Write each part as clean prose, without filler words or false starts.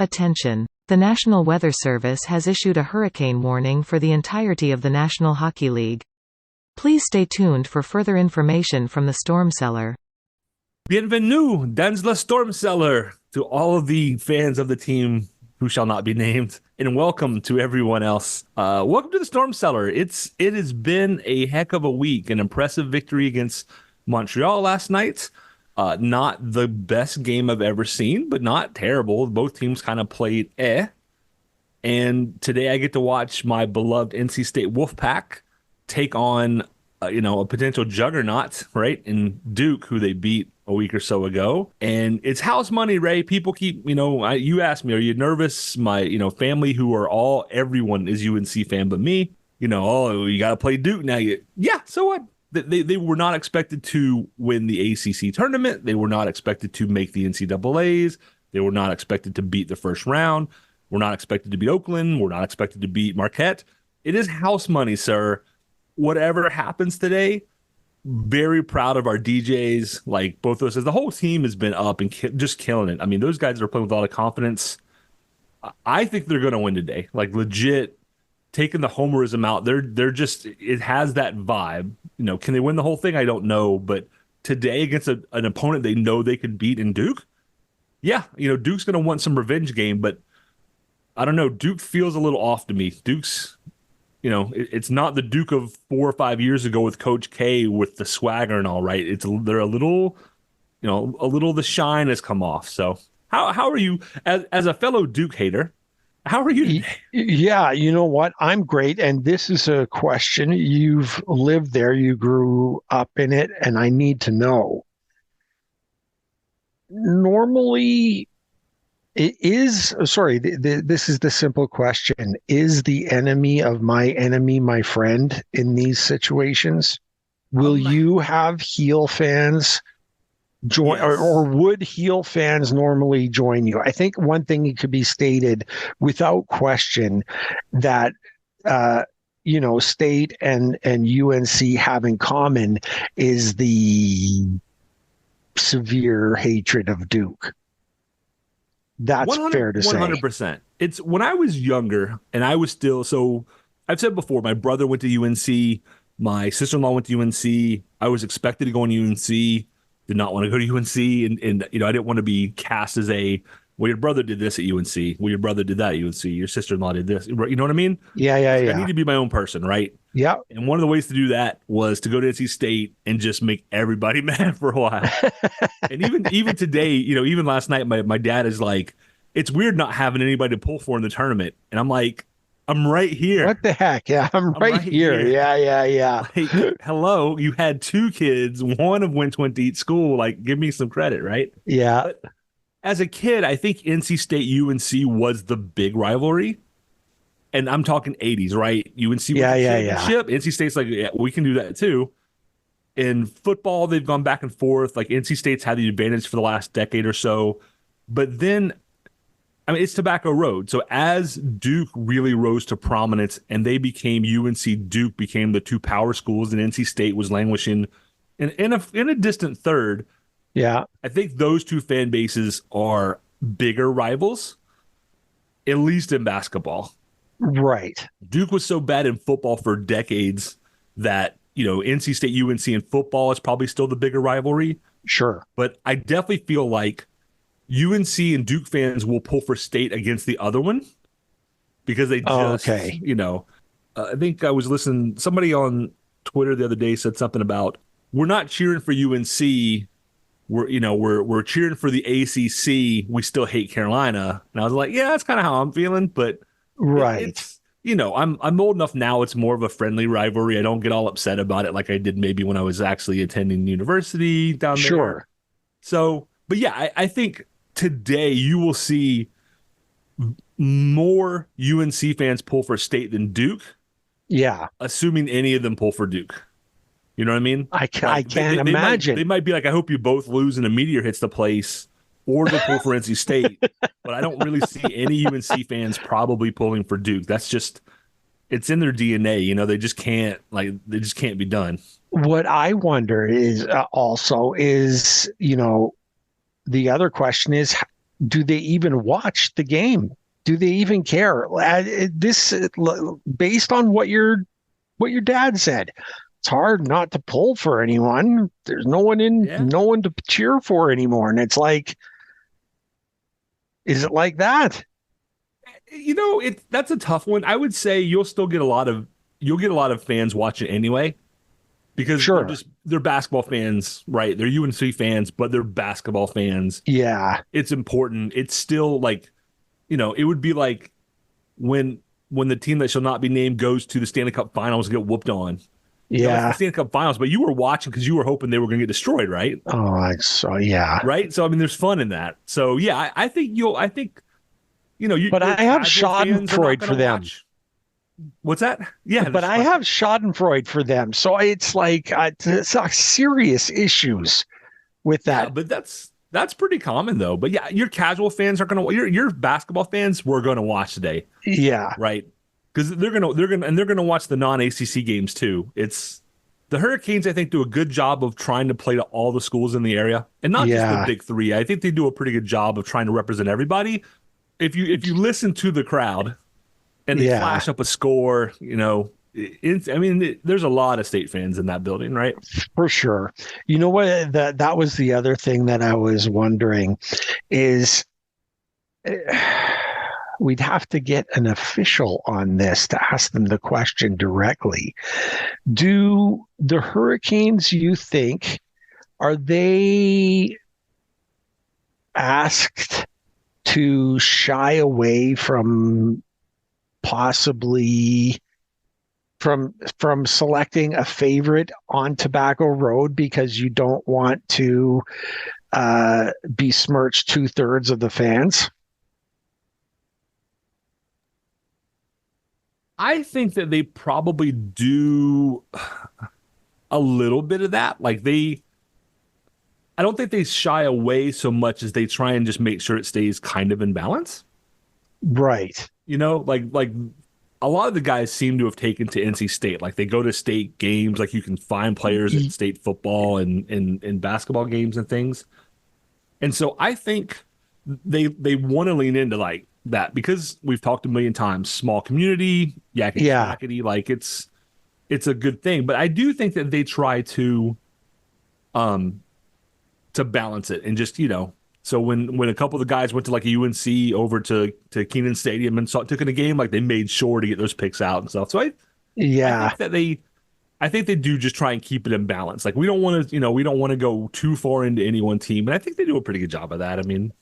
Attention! The National Weather Service has issued a hurricane warning for the entirety of the National Hockey League. Please stay tuned for further information from the Storm Cellar. Bienvenue dans la Storm Cellar to all of the fans of the team who shall not be named, and welcome to everyone else. Welcome to the Storm Cellar. It has been a heck of a week. An impressive victory against Montreal last night. Not the best game I've ever seen, but not terrible. Both teams kind of played And today I get to watch my beloved NC State Wolfpack take on a potential juggernaut, right, in Duke, who they beat a week or so ago. And it's house money, Ray. People keep, you asked me, are you nervous? My, family everyone is UNC fan, but me, you got to play Duke now. Yeah, so what? They were not expected to win the ACC tournament. They were not expected to make the NCAAs. They were not expected to beat the first round. We're not expected to beat Oakland. We're not expected to beat Marquette. It is house money, sir. Whatever happens today, very proud of our DJs. Like both of us, the whole team has been up and just killing it. I mean, those guys are playing with a lot of confidence. I think they're going to win today. Like legit, taking the homerism out, they're just, it has that vibe. Can they win the whole thing? I don't know. But today against an opponent they know they can beat in Duke, yeah, Duke's going to want some revenge game. But I don't know. Duke feels a little off to me. Duke's, it's not the Duke of 4 or 5 years ago with Coach K with the swagger and all, right? They're a little, the shine has come off. So how are you as a fellow Duke hater? How are you today? Yeah, you know what? I'm great. And this is a question. You've lived there, you grew up in it, and I need to know. Normally, this is the simple question. Is the enemy of my enemy my friend in these situations? Will you have heel fans join, yes. or would heel fans normally join you? I think one thing that could be stated without question that State and UNC have in common is the severe hatred of Duke. That's fair to say. 100%. It's when I was younger and I was still, so I've said before, my brother went to UNC, my sister-in-law went to UNC. I was expected to go on UNC, did not want to go to UNC. And I didn't want to be cast as well, your brother did this at UNC. Well, your brother did that at UNC. Your sister-in-law did this. You know what I mean? Yeah. I need to be my own person, right? Yeah. And one of the ways to do that was to go to NC State and just make everybody mad for a while. And even today, even last night, my dad is like, it's weird not having anybody to pull for in the tournament. And I'm like, I'm right here. What the heck? Yeah, I'm right here. Yeah. Like, hello, you had 2 kids. One of which went to each school. Like, give me some credit, right? Yeah. But as a kid, I think NC State UNC was the big rivalry. And I'm talking 80s, right? UNC championship. NC State's like, yeah, we can do that too. In football, they've gone back and forth. Like NC State's had the advantage for the last decade or so. But then, it's Tobacco Road. So as Duke really rose to prominence and they became UNC, Duke became the 2 power schools, and NC State was languishing in a distant third. Yeah. I think those 2 fan bases are bigger rivals, at least in basketball. Right. Duke was so bad in football for decades that, NC State, UNC in football is probably still the bigger rivalry. Sure. But I definitely feel like UNC and Duke fans will pull for State against the other one because they just, I think I was listening. Somebody on Twitter the other day said something about, we're not cheering for UNC. We're cheering for the ACC. We still hate Carolina. And I was like, yeah, that's kind of how I'm feeling. But right. I'm old enough now. It's more of a friendly rivalry. I don't get all upset about it like I did maybe when I was actually attending university down there. Sure. So, but yeah, I think today you will see more UNC fans pull for State than Duke. Yeah. Assuming any of them pull for Duke. You know what I mean? I can't imagine. They might be like, I hope you both lose and a meteor hits the place, or they pull for NC State. But I don't really see any UNC fans probably pulling for Duke. That's just, it's in their DNA. They just can't be done. What I wonder is the other question is, do they even watch the game? Do they even care? Based on what your dad said, it's hard not to pull for anyone. There's Yeah. no one to cheer for anymore. And it's like, is it like that? That's a tough one. I would say you'll get a lot of fans watching anyway because Sure. they're basketball fans, right? They're UNC fans, but they're basketball fans. Yeah. It's important. It's still like, it would be like when the team that shall not be named goes to the Stanley Cup Finals and get whooped on. It's the Yeah. Stanley Cup Finals, but you were watching because you were hoping they were going to get destroyed, right? Yeah. Right. So I mean, there's fun in that. So yeah, I think But your I have casual fans are not Schadenfreude going for to them. watch. What's that? Yeah, But I have Schadenfreude for them. So it's like it's serious issues with yeah, that. but that's pretty common though. But yeah, your casual fans are going to your basketball fans were going to watch today, Yeah. right? Because they're gonna watch the non-ACC games too. It's the Hurricanes. I think do a good job of trying to play to all the schools in the area, and not just the Yeah. big three. I think they do a pretty good job of trying to represent everybody. If you listen to the crowd and they Yeah. flash up a score, there's a lot of state fans in that building, right? For sure. You know what? That was the other thing that I was wondering is we'd have to get an official on this to ask them the question directly. Do the Hurricanes, you think, are they asked to shy away from possibly from selecting a favorite on Tobacco Road because you don't want to besmirch 2/3 of the fans? I think that they probably do a little bit of that. I don't think they shy away so much as they try and just make sure it stays kind of in balance. Right. Like a lot of the guys seem to have taken to NC State. Like they go to state games, like you can find players at state football and in basketball games and things. And so I think they want to lean into like that because we've talked a million times, small community, yakety Yeah. yakety, like it's a good thing. But I do think that they try to balance it and just, so when a couple of the guys went to like a UNC over to Kenan Stadium and took in a game, like they made sure to get those picks out and stuff. So I Yeah. think that I think they do just try and keep it in balance. Like we don't want to go too far into any one team, and I think they do a pretty good job of that. I mean,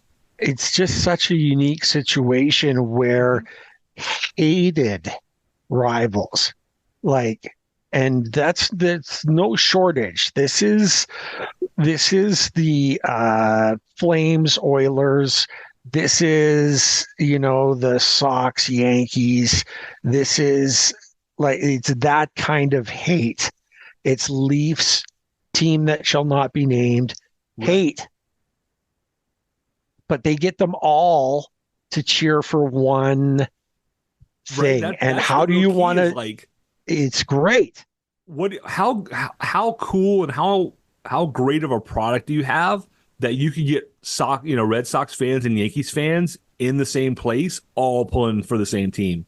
It's just such a unique situation where hated rivals, like, and that's no shortage. This is the Flames Oilers. This is, the Sox Yankees. This is like, it's that kind of hate. It's Leafs, team that shall not be named, hate. But they get them all to cheer for one right? thing. And That's how the do real you key want is to? like It's great. how cool and how great of a product do you have that you can get Red Sox fans and Yankees fans in the same place, all pulling for the same team.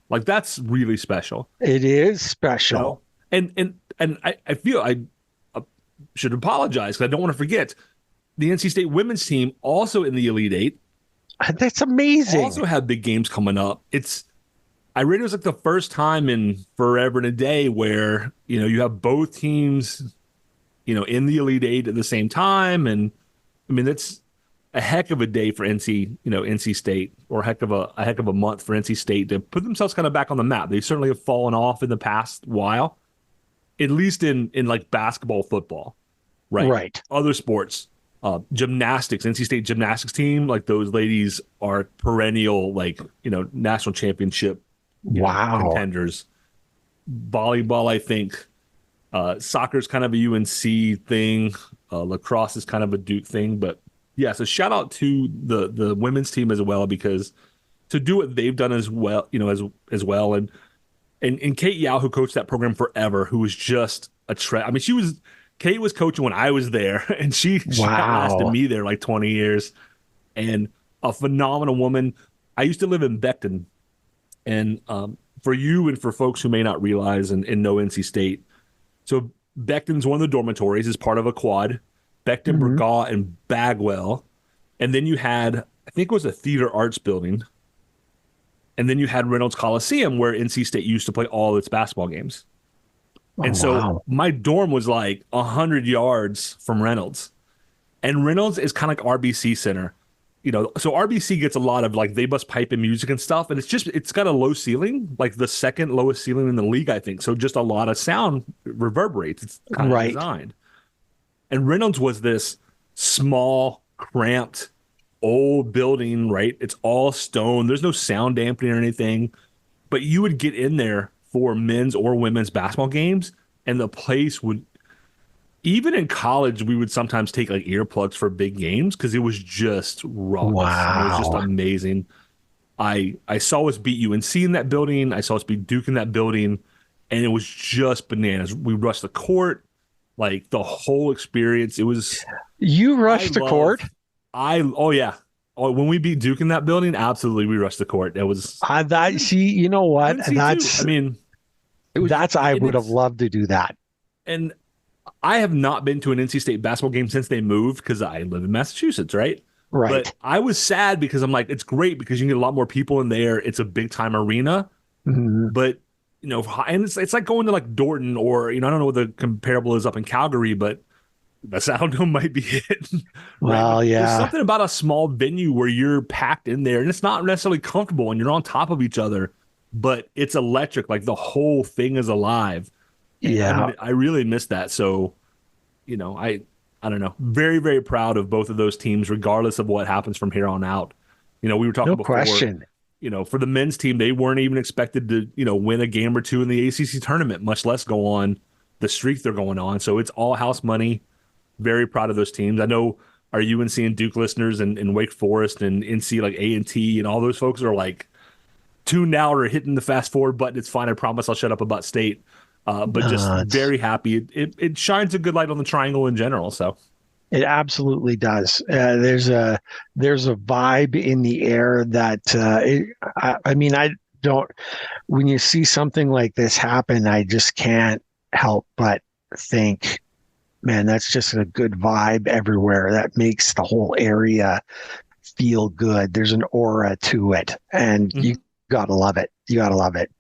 Like that's really special. It is special. And I feel I should apologize because I don't want to forget the NC State women's team also in the Elite Eight. That's amazing. Also have big games coming up. I read it was like the first time in forever and a day where, you have both teams, in the Elite Eight at the same time. And I mean, that's a heck of a day for NC State, or a heck of a month for NC State to put themselves kind of back on the map. They certainly have fallen off in the past while, at least in like basketball, football, right? Right. Other sports, gymnastics, NC State gymnastics team, like those ladies are perennial, like, national championship contenders. Volleyball, I think. Soccer's kind of a UNC thing. Lacrosse is kind of a Duke thing. But yeah, so shout out to the women's team as well, because to do what they've done as well, as well. And Kate Yao, who coached that program forever, who was just a I mean, Kate was coaching when I was there, and she outlasted me there like 20 years. And a phenomenal woman. I used to live in Beckton, and for you and for folks who may not realize and know NC State, so Beckton's one of the dormitories, is part of a quad. Beckton, Mhm. Burgaw, and Bagwell. And then you had, I think it was a theater arts building. And then you had Reynolds Coliseum, where NC State used to play all its basketball games. Oh, And so wow. my dorm was like 100 yards from Reynolds. And Reynolds is kind of like RBC Center. So RBC gets a lot of like they bust pipe and music and stuff, and it's got a low ceiling, like the second lowest ceiling in the league, I think. So just a lot of sound reverberates. It's kind of Right. designed. And Reynolds was this small, cramped, old building, right? It's all stone. There's no sound dampening or anything. But you would get in there for men's or women's basketball games, and the place would, even in college, we would sometimes take like earplugs for big games because it was just raucous. And it was just Wow. amazing. I saw us beat UNC in that building. I saw us beat Duke in that building, and it was just bananas. We rushed the court, like the whole experience. It was. You I rushed the court? love. Oh yeah. Oh, when we beat Duke in that building, absolutely, we rushed the court. It was See, you know what? UNC too. I mean, it was. I And would have loved to do that. and I have not been to an NC State basketball game since they moved because I live in Massachusetts, right? Right. But I was sad because I'm like, it's great because you can get a lot more people in there. It's a big time arena, Mhm. but and it's like going to like Dorton or I don't know what the comparable is up in Calgary, but the Sound Dome might be it. Right? Well, But there's yeah. something about a small venue where you're packed in there and it's not necessarily comfortable and you're on top of each other, but it's electric. Like the whole thing is alive. And Yeah. I really miss that. So, I don't know. Very, very proud of both of those teams, regardless of what happens from here on out. We were talking No before, question. for the men's team, they weren't even expected to, win a game or two in the ACC tournament, much less go on the streak they're going on. So it's all house money. Very proud of those teams. I know our UNC and Duke listeners and Wake Forest and NC like A&T and all those folks are like tuned out or hitting the fast forward button. It's fine. I promise I'll shut up about State. But just very happy. It shines a good light on the triangle in general. So It absolutely does. There's a vibe in the air that I mean, I don't. When you see something like this happen, I just can't help but think, man, that's just a good vibe everywhere. That makes the whole area feel good. There's an aura to it, and you gotta love it. You gotta love it.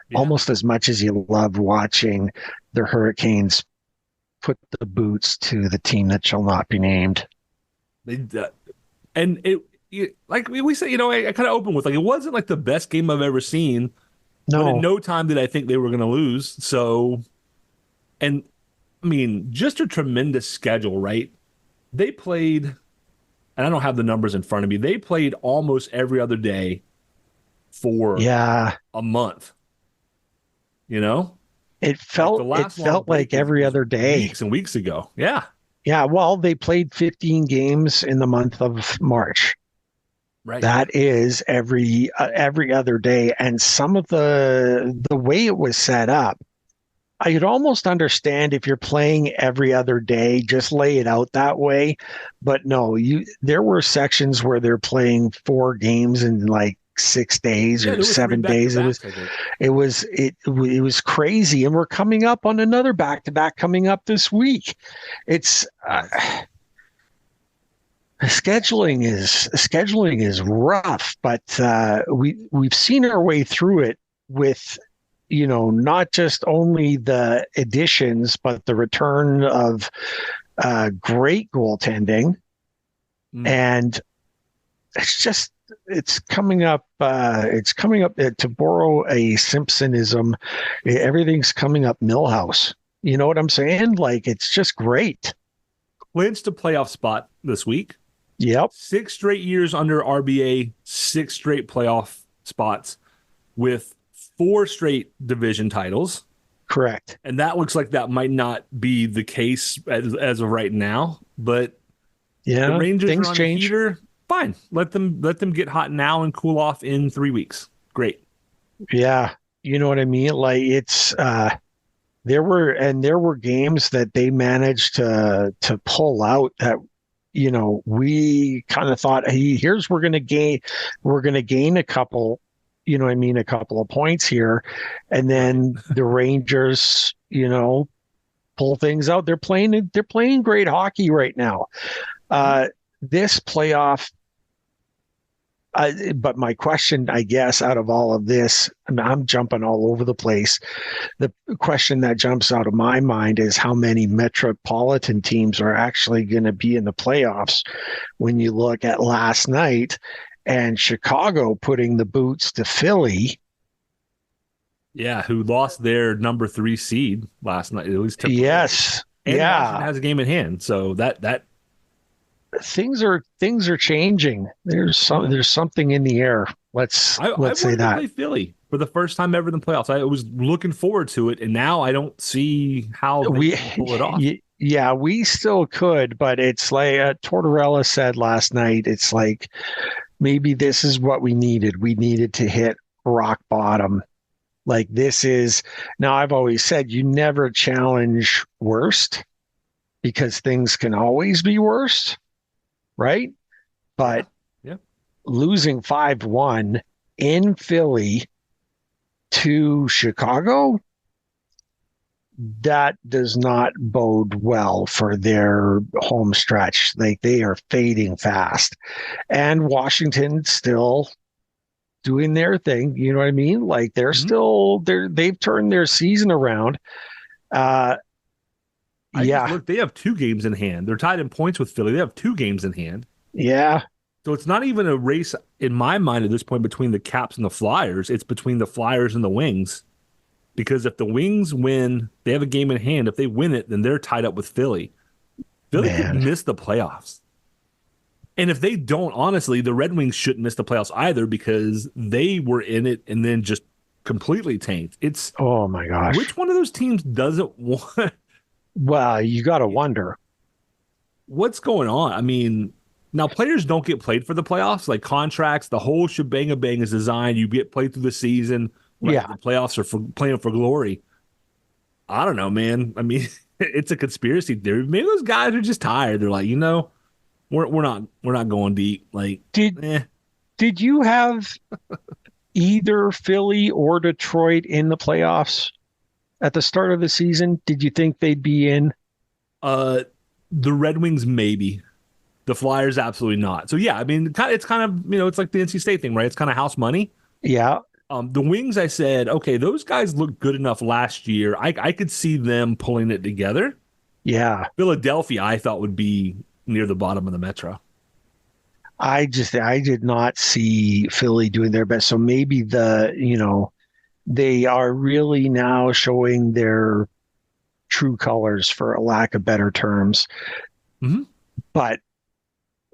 Yeah. Almost as much as you love watching the Hurricanes put the boots to the team that shall not be named. And like we said, I kind of opened with like it wasn't like the best game I've ever seen. But No, in no time did I think they were going to lose. So, and I mean, just a tremendous schedule, right? They played, and I don't have the numbers in front of me. They played almost every other day for yeah, a month. it Like felt the last long like break every was other day. weeks and weeks ago. Yeah, Yeah, well, they played 15 games in the month of March. right. That is every other day, and some of the way it was set up, I could almost understand if you're playing every other day, just lay it out that way. But no, there were sections where they're playing 4 games in like 6 days Yeah, or there were 3 7 days. back-to-backs, I think. It was crazy, and we're coming up on another back to back coming up this week. It's scheduling is rough, but we've seen our way through it with not just only the additions but the return of great goaltending, and it's coming up to borrow a Simpsonism. Everything's coming up Millhouse. You know what I'm saying? Like, it's just great. Clinched a playoff spot this week. Yep. 6 straight years under RBA, 6 straight playoff spots with 4 straight division titles. Correct. And that looks like that might not be the case as of right now. But yeah, the Rangers things are on change. a heater. Fine. Let them get hot now and cool off in 3 weeks. Great. Yeah. You know what I mean? Like, it's there were games that they managed to pull out that we kind of thought, hey, here's we're going to gain a couple, a couple of points here, and then the Rangers, pull things out. They're playing great hockey right now. This playoff. But my question, I guess, out of all of this, I'm jumping all over the place. The question that jumps out of my mind is how many metropolitan teams are actually going to be in the playoffs when you look at last night and Chicago putting the boots to Philly. Yeah, who lost their number 3 seed last night, at least temporarily. Yes. And yeah. Washington has a game in hand. So that things are changing. There's something in the air. Let's say that. Play Philly for the first time ever in the playoffs. I was looking forward to it, and now I don't see how they can pull it off. Yeah, we still could, but it's like Tortorella said last night. It's like maybe this is what we needed. We needed to hit rock bottom. Like this is now. I've always said you never challenge worst because things can always be worse. Right? But losing 5-1 in Philly to Chicago, that does not bode well for their home stretch. They are fading fast. And Washington still doing their thing. You know what I mean? Like they're still they've turned their season around. Look, they have 2 games in hand. They're tied in points with Philly. They have 2 games in hand. Yeah. So it's not even a race in my mind at this point between the Caps and the Flyers. It's between the Flyers and the Wings. Because if the Wings win, they have a game in hand. If they win it, then they're tied up with Philly. Philly could miss the playoffs. And if they don't, honestly, the Red Wings shouldn't miss the playoffs either because they were in it and then just completely tanked. It's oh my gosh. Which one of those teams doesn't want? Well, you got to wonder what's going on. I mean, now players don't get played for the playoffs, like contracts. The whole shebang is designed. You get played through the season. Right? Yeah, the playoffs are for playing for glory. I don't know, man. I mean, it's a conspiracy theory. Maybe those guys are just tired. They're like, we're not going deep. Like, did you have either Philly or Detroit in the playoffs at the start of the season? Did you think they'd be in? The Red Wings, maybe. The Flyers, absolutely not. So, yeah, I mean, it's kind of, it's like the NC State thing, right? It's kind of house money. Yeah. The Wings, I said, okay, those guys looked good enough last year. I could see them pulling it together. Yeah. Philadelphia, I thought, would be near the bottom of the Metro. I did not see Philly doing their best. So maybe they are really now showing their true colors, for a lack of better terms. Mm-hmm. But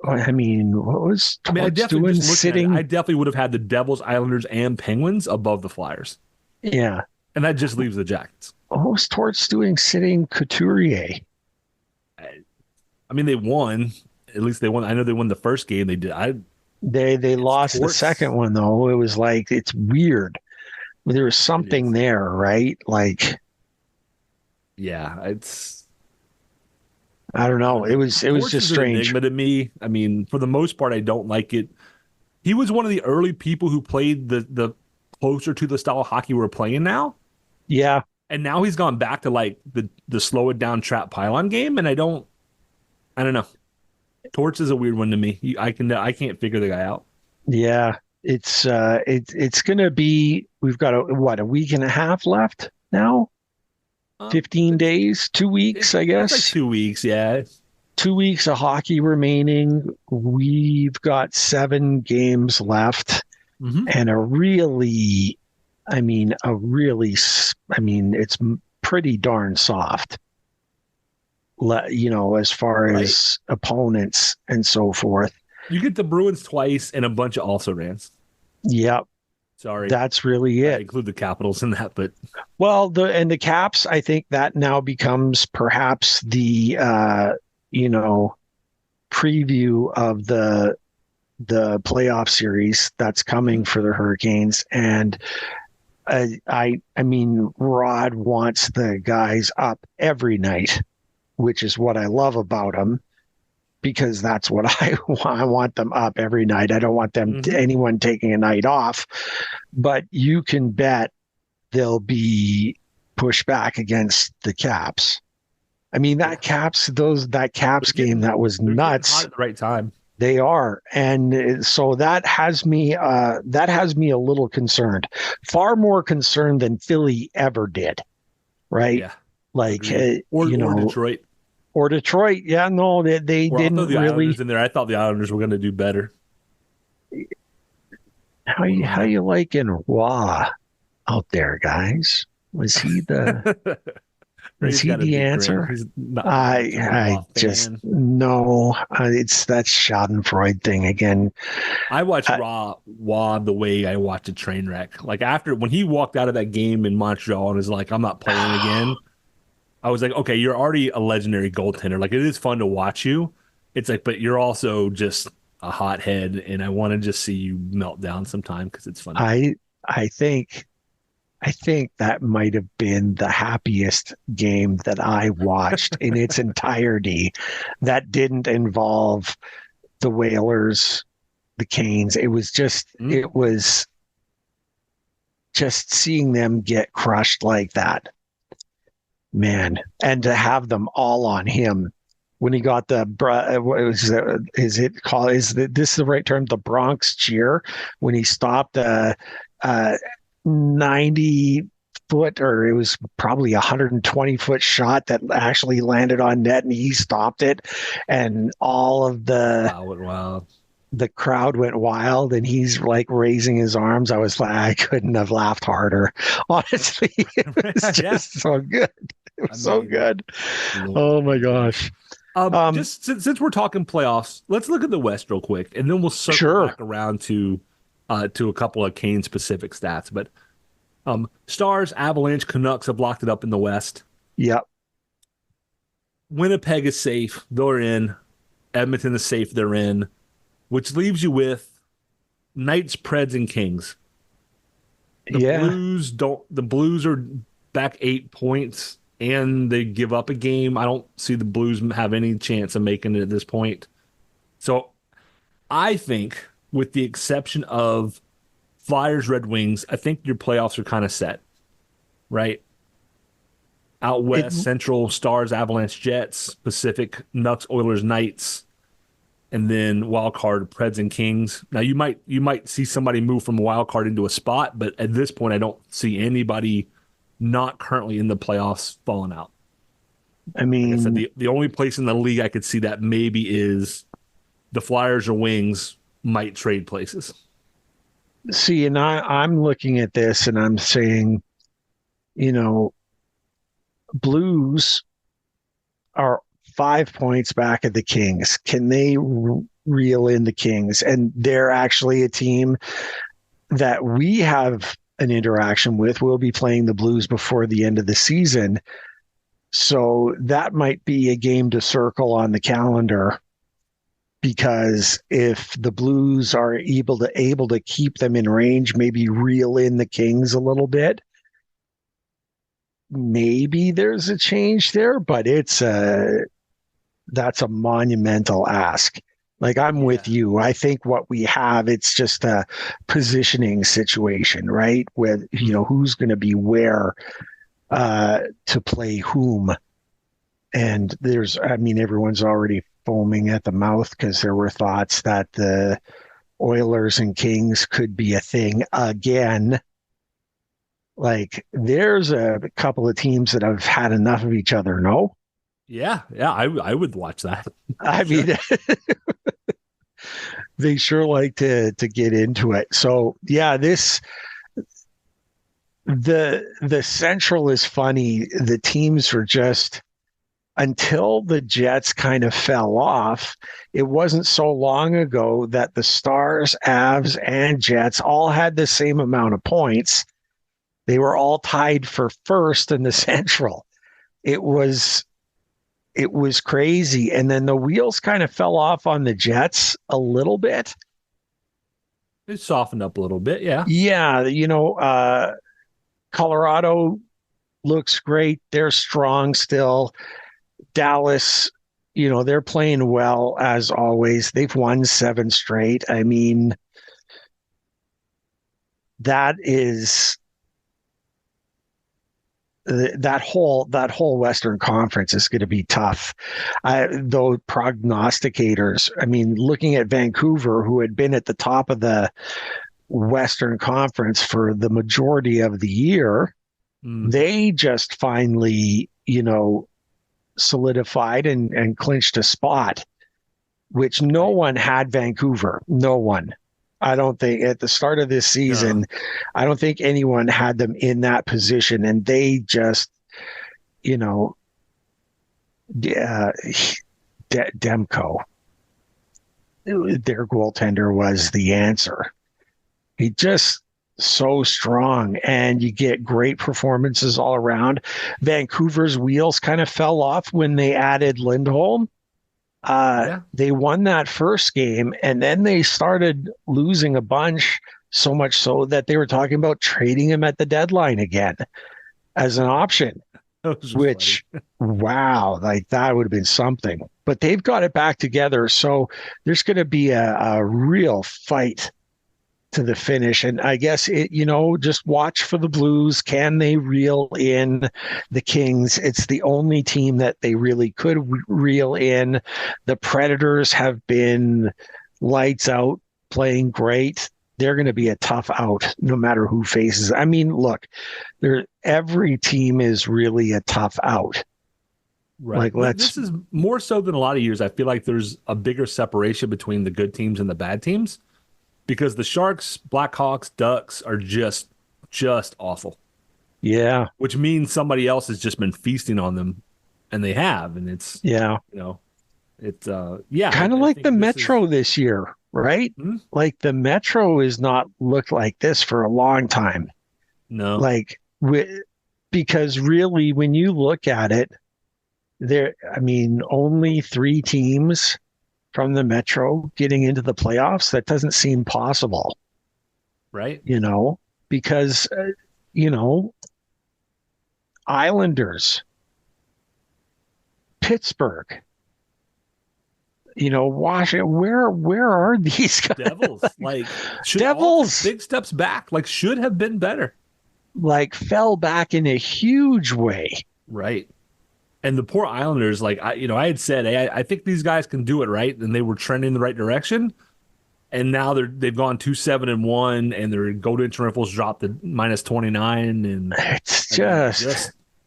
I mean, what was Torts doing sitting? I definitely would have had the Devils, Islanders, and Penguins above the Flyers. Yeah. And that just leaves the Jackets. What was Torts doing sitting Couturier? I mean, they won. At least they won. I know they won the first game. They did. They lost the second one, though. It was like, it's weird. There was something there, right? Like, yeah, it's. I don't know. It was just strange. An enigma to me. I mean, for the most part, I don't like it. He was one of the early people who played the closer to the style of hockey we're playing now. Yeah. And now he's gone back to like the slow it down trap pylon game, and I don't know. Torts is a weird one to me. I can't figure the guy out. Yeah, it's gonna be. We've got a week and a half left now. 15 days, 2 weeks, I guess. It's like 2 weeks, yeah. 2 weeks of hockey remaining. We've got 7 games left, and it's pretty darn soft. As far as opponents and so forth. You get the Bruins twice and a bunch of also-rans. Yep. Sorry. That's really it. I include the Capitals in that, but the Caps, I think that now becomes perhaps the preview of the playoff series that's coming for the Hurricanes. And I mean, Rod wants the guys up every night, which is what I love about him. because that's what I want. I want them up every night. I don't want them anyone taking a night off. But you can bet they'll be pushed back against the Caps. I mean, that Caps game, that was nuts. Hot at the right time. They are, and so that has me a little concerned, far more concerned than Philly ever did, right? Yeah, like or Detroit, Yeah, no, they didn't the really. Islanders in there. I thought the Islanders were going to do better. How you liking Roy out there, guys? Was he the? Is he the answer? I just no. It's that Schadenfreude thing again. I watched Raw the way I watched a train wreck. Like when he walked out of that game in Montreal and was like, "I'm not playing again." I was like, "Okay, you're already a legendary goaltender. Like it is fun to watch you. It's like, but you're also just a hothead, and I want to just see you melt down sometime because it's fun." I think that might have been the happiest game that I watched in its entirety that didn't involve the Whalers, the Canes. It was just seeing them get crushed like that, man, and to have them all on him when he got the this the right term, the Bronx cheer, when he stopped the 90-foot, or it was probably 120-foot shot that actually landed on net, and he stopped it, and all of the crowd went wild, and he's like raising his arms. I was like, I couldn't have laughed harder. Honestly, it was just so good. It was so good. Oh my gosh. Just since we're talking playoffs, let's look at the West real quick, and then we'll circle back around to a couple of Kane specific stats. But Stars, Avalanche, Canucks have locked it up in the West. Yep. Winnipeg is safe. They're in. Edmonton is safe. They're in. Which leaves you with Knights, Preds, and Kings. The Blues are back 8 points, and they give up a game. I don't see the Blues have any chance of making it at this point. So I think, with the exception of Flyers, Red Wings, I think your playoffs are kind of set, right? Out West, Central, Stars, Avalanche, Jets, Pacific, Nucks, Oilers, Knights, and then wild card, Preds and Kings. Now you might see somebody move from a wild card into a spot, but at this point I don't see anybody not currently in the playoffs falling out. I mean, like I said, the only place in the league I could see that maybe is the Flyers or Wings might trade places. See, and I'm looking at this and I'm saying, Blues are 5 points back of the Kings. Can they reel in the Kings? And they're actually a team that we have an interaction with. We'll be playing the Blues before the end of the season. So that might be a game to circle on the calendar, because if the Blues are able to keep them in range, maybe reel in the Kings a little bit, maybe there's a change there, but that's a monumental ask. Like, I'm with you. I think what we have, it's just a positioning situation, right? With, who's going to be where to play whom. And everyone's already foaming at the mouth because there were thoughts that the Oilers and Kings could be a thing again. Like, there's a couple of teams that have had enough of each other, no? Yeah, I would watch that. I mean, they sure like to get into it. So yeah, the Central is funny. The teams are just, until the Jets kind of fell off, it wasn't so long ago that the Stars, Avs, and Jets all had the same amount of points. They were all tied for first in the Central. It was crazy. And then the wheels kind of fell off on the Jets a little bit. It softened up a little bit, yeah. Yeah, Colorado looks great. They're strong still. Dallas they're playing well as always. They've won 7 straight. I mean, that is that whole Western Conference is going to be tough. Though prognosticators, I mean, looking at Vancouver, who had been at the top of the Western Conference for the majority of the year, they just finally, solidified and clinched a spot, which no one had Vancouver. No one. I don't think at the start of this season, I don't think anyone had them in that position. And they just, Demko, their goaltender was the answer. He just so strong, and you get great performances all around. Vancouver's wheels kind of fell off when they added Lindholm. They won that first game, and then they started losing a bunch, so much so that they were talking about trading him at the deadline again as an option, which, wow, like that would have been something. But they've got it back together, so there's going to be a real fight to the finish. And I guess just watch for the Blues. Can they reel in the Kings? It's the only team that they really could reel in. The Predators have been lights out, playing great. They're going to be a tough out no matter who faces. I mean, look, every team is really a tough out. Right. This is more so than a lot of years. I feel like there's a bigger separation between the good teams and the bad teams, because the Sharks, Blackhawks, Ducks are just awful. Yeah. Which means somebody else has just been feasting on them, and they have. And it's, kind of like the Metro this year, right? Hmm? Like the Metro has not looked like this for a long time. No. Because really, when you look at it, only 3 teams from the Metro getting into the playoffs. That doesn't seem possible. Right. Because, Islanders, Pittsburgh, Washington, where are these guys? Devils. Devils. Big steps back, should have been better. Fell back in a huge way. Right. And the poor Islanders, I had said, hey, I think these guys can do it, right? And they were trending in the right direction. And now they've gone 2-7-1, and their golden differentials dropped to -29, and it's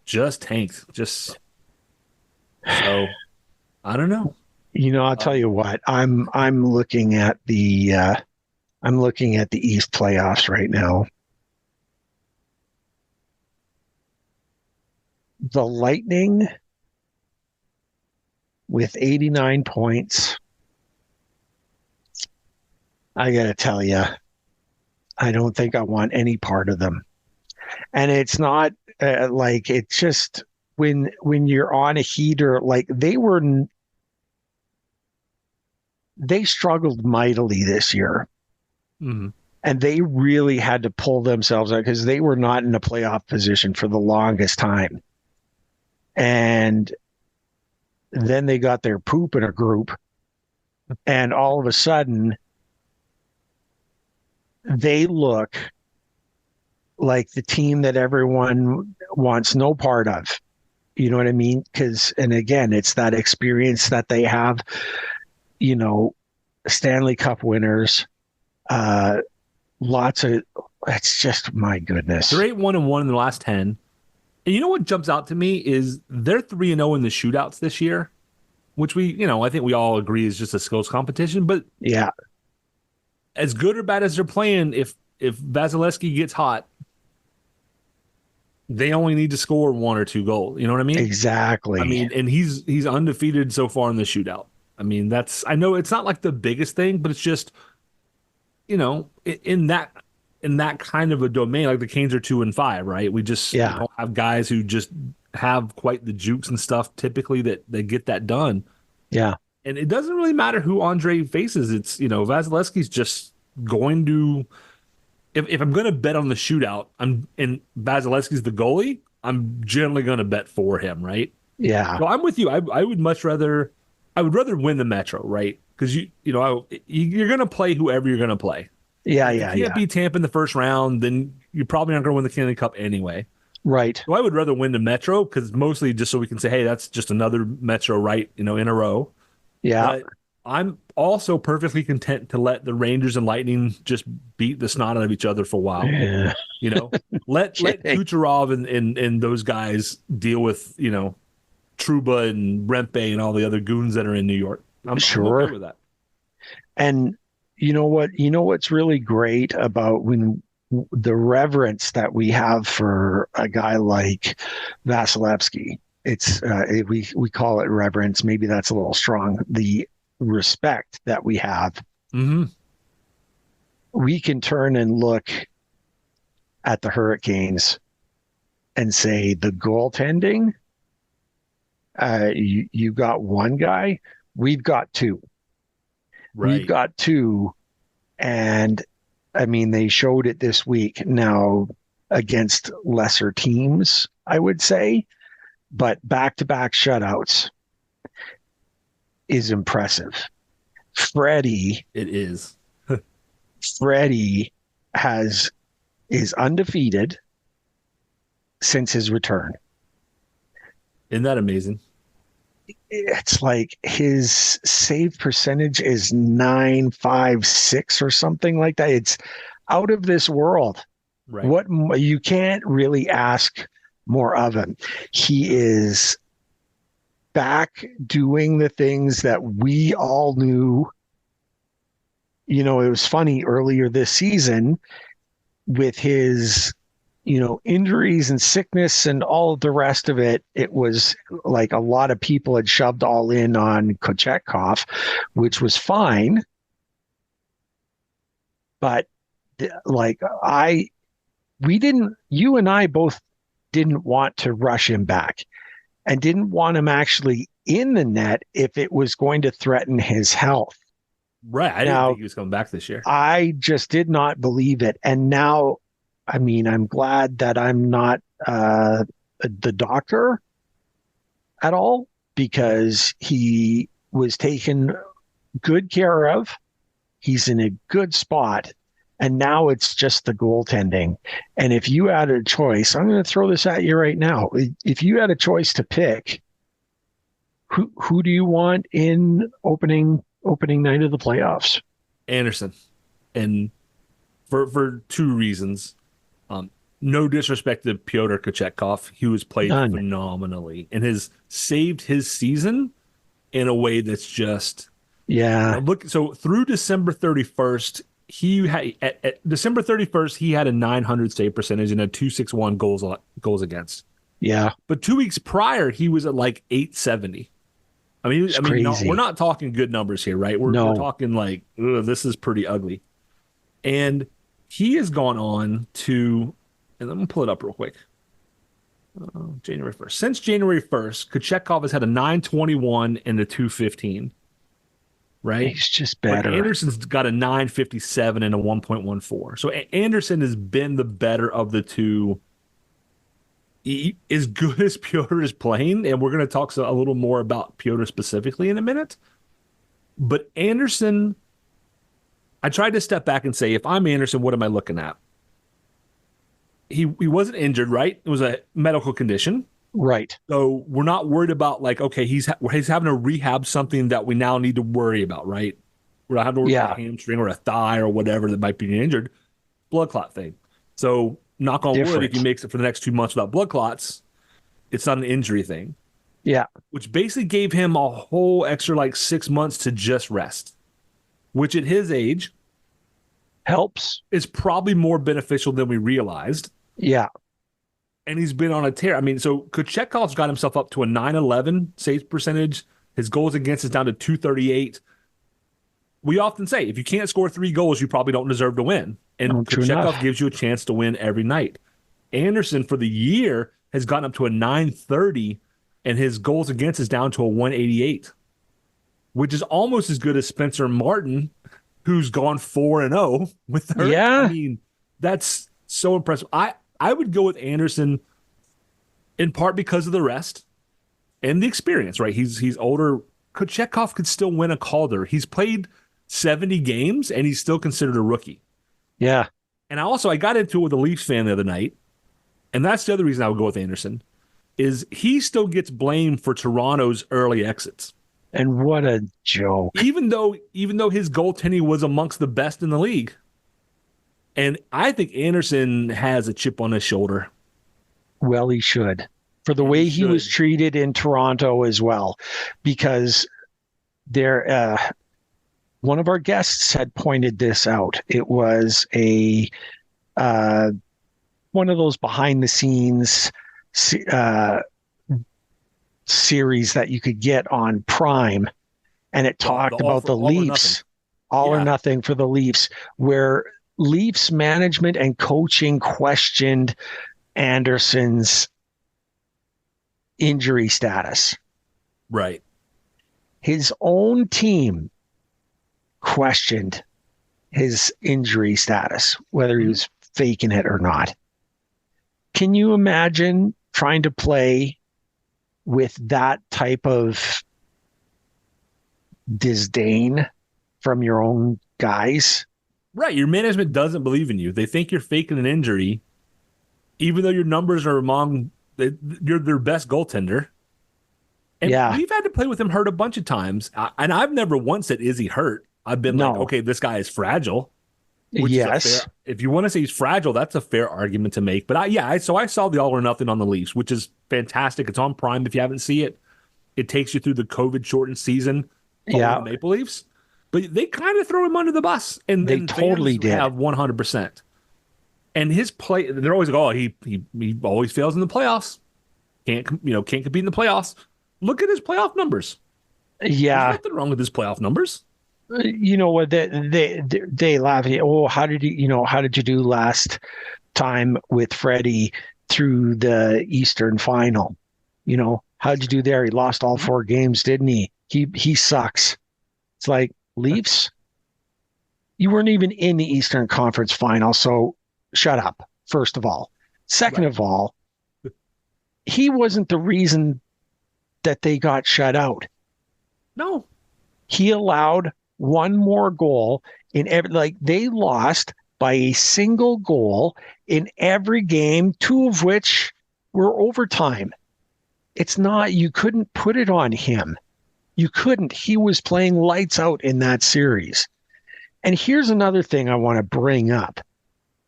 just tanked. So I don't know. I'll tell you what. I'm looking at the East playoffs right now. The Lightning with 89 points. I got to tell you, I don't think I want any part of them. And it's not it's just when you're on a heater, they struggled mightily this year. Mm-hmm. And they really had to pull themselves out because they were not in a playoff position for the longest time. And then they got their poop in a group, and all of a sudden they look like the team that everyone wants no part of. You know what I mean? And again, it's that experience that they have, Stanley Cup winners, it's just, my goodness. They're 8-1-1 in the last 10. And you know what jumps out to me is they're 3-0 in the shootouts this year, which I think we all agree is just a skills competition. But yeah, as good or bad as they're playing, if Vasilevsky gets hot, they only need to score 1 or 2 goals. You know what I mean? Exactly. I mean, and he's undefeated so far in the shootout. I mean, I know it's not like the biggest thing, but it's just, in that kind of a domain, like the Canes are 2-5, right? We just don't have guys who just have quite the jukes and stuff typically that they get that done. Yeah. And it doesn't really matter who Andre faces. It's, Vasilevsky's just going to, if I'm going to bet on the shootout, and Vasilevsky's the goalie, I'm generally going to bet for him, right? Yeah. So I'm with you. I would much rather I would rather win the Metro, right? Because you're going to play whoever you're going to play. Yeah, If you can't beat Tampa in the first round, then you're probably not going to win the Kennedy Cup anyway. Right. So I would rather win the Metro because mostly just so we can say, hey, that's just another Metro, right? In a row. Yeah. But I'm also perfectly content to let the Rangers and Lightning just beat the snot out of each other for a while. Yeah. Let Kucherov and those guys deal with Trouba and Rempe and all the other goons that are in New York. I'm okay with that. And you know what? You know what's really great about when the reverence that we have for a guy like Vasilevsky. It's we call it reverence. Maybe that's a little strong. The respect that we have. Mm-hmm. We can turn and look at the Hurricanes and say the goaltending. You got one guy. We've got two. Right. We've got two, and I mean they showed it this week. Now against lesser teams, I would say, but back-to-back shutouts is impressive. Freddie, it is. Freddie is undefeated since his return. Isn't that amazing? It's like his save percentage is 956 or something like that. It's out of this world. Right. What you can't really ask more of him. He is back doing the things that we all knew. It was funny earlier this season with his injuries and sickness and all of the rest of it. It was like a lot of people had shoved all in on Kochetkov, which was fine. But you and I both didn't want to rush him back and didn't want him actually in the net if it was going to threaten his health. Right. I didn't think he was coming back this year. I just did not believe it. And now, I mean, I'm glad that I'm not the doctor at all, because he was taken good care of. He's in a good spot. And now it's just the goaltending. And if you had a choice, I'm going to throw this at you right now. If you had a choice to pick, who do you want in opening night of the playoffs? Andersen. And for two reasons. No disrespect to Pyotr Kochetkov. He was played phenomenally and has saved his season in a way that's just So through December 31st, he had at December 31st he had a 900 save percentage and a 261 goals against. Yeah, but 2 weeks prior he was at like 870. I mean, we're not talking good numbers here, right? We're talking like this is pretty ugly, and he has gone on to. And let me pull it up real quick. January 1st. Since January 1st, Kochetkov has had a 921 and a 215. Right? He's just better. But Andersen's got a 957 and a 1.14. So Andersen has been the better of the two. As good as Pyotr is playing, and we're going to talk a little more about Pyotr specifically in a minute. But Andersen, I tried to step back and say, if I'm Andersen, what am I looking at? He wasn't injured, right? It was a medical condition. Right. So we're not worried about like, okay, he's having to rehab something that we now need to worry about, right? We're not having to worry about a hamstring or a thigh or whatever that might be injured. Blood clot thing. So knock on wood, if he makes it for the next 2 months without blood clots, it's not an injury thing. Yeah. Which basically gave him a whole extra like 6 months to just rest, which at his age helps. Is probably more beneficial than we realized. Yeah. And he's been on a tear. I mean, so Kochetkov's got himself up to a 911 save percentage. His goals against is down to 238. We often say, if you can't score 3 goals, you probably don't deserve to win. And Kochetkov gives you a chance to win every night. Andersen, for the year, has gotten up to a 930, and his goals against is down to a 188, which is almost as good as Spencer Martin, who's gone 4-0 with her. Yeah. I mean, that's so impressive. I would go with Andersen in part because of the rest and the experience, right? He's older, Kochetkov could still win a Calder. He's played 70 games, and he's still considered a rookie. Yeah. And I got into it with a Leafs fan the other night, and that's the other reason I would go with Andersen, is he still gets blamed for Toronto's early exits. And what a joke. Even though his goaltending was amongst the best in the league. And I think Andersen has a chip on his shoulder. Well, he should. For the way he was treated in Toronto as well. Because one of our guests had pointed this out. It was one of those behind the scenes series that you could get on Prime, and it talked about the Leafs, all or nothing for the Leafs, where Leafs management and coaching questioned Andersen's injury status. Right. His own team questioned his injury status, whether he was faking it or not. Can you imagine trying to play with that type of disdain from your own guys? Right. Your management doesn't believe in you. They think you're faking an injury, even though your numbers are you're their best goaltender. And we've had to play with him hurt a bunch of times. And I've never once said, is he hurt? I've been like, okay, this guy is fragile. Yes. If you want to say he's fragile, that's a fair argument to make. But I saw the All or Nothing on the Leafs, which is fantastic. It's on Prime if you haven't seen it. It takes you through the COVID-shortened season for the Maple Leafs. But they kind of throw him under the bus. And they totally did. Have 100%. And his play, they're always like, oh, he always fails in the playoffs. Can't compete in the playoffs. Look at his playoff numbers. Yeah. There's nothing wrong with his playoff numbers. You know what? They laugh at, oh, how did you do last time with Freddie through the Eastern Final? How'd you do there? He lost all 4 games, didn't he? He sucks. It's like, Leafs, you weren't even in the Eastern Conference Final, so shut up, first of all. Second of all, he wasn't the reason that they got shut out. No. He allowed one more goal in they lost by a single goal in every game, 2 of which were overtime. It's not, you couldn't put it on him. You couldn't. He was playing lights out in that series. And here's another thing I want to bring up.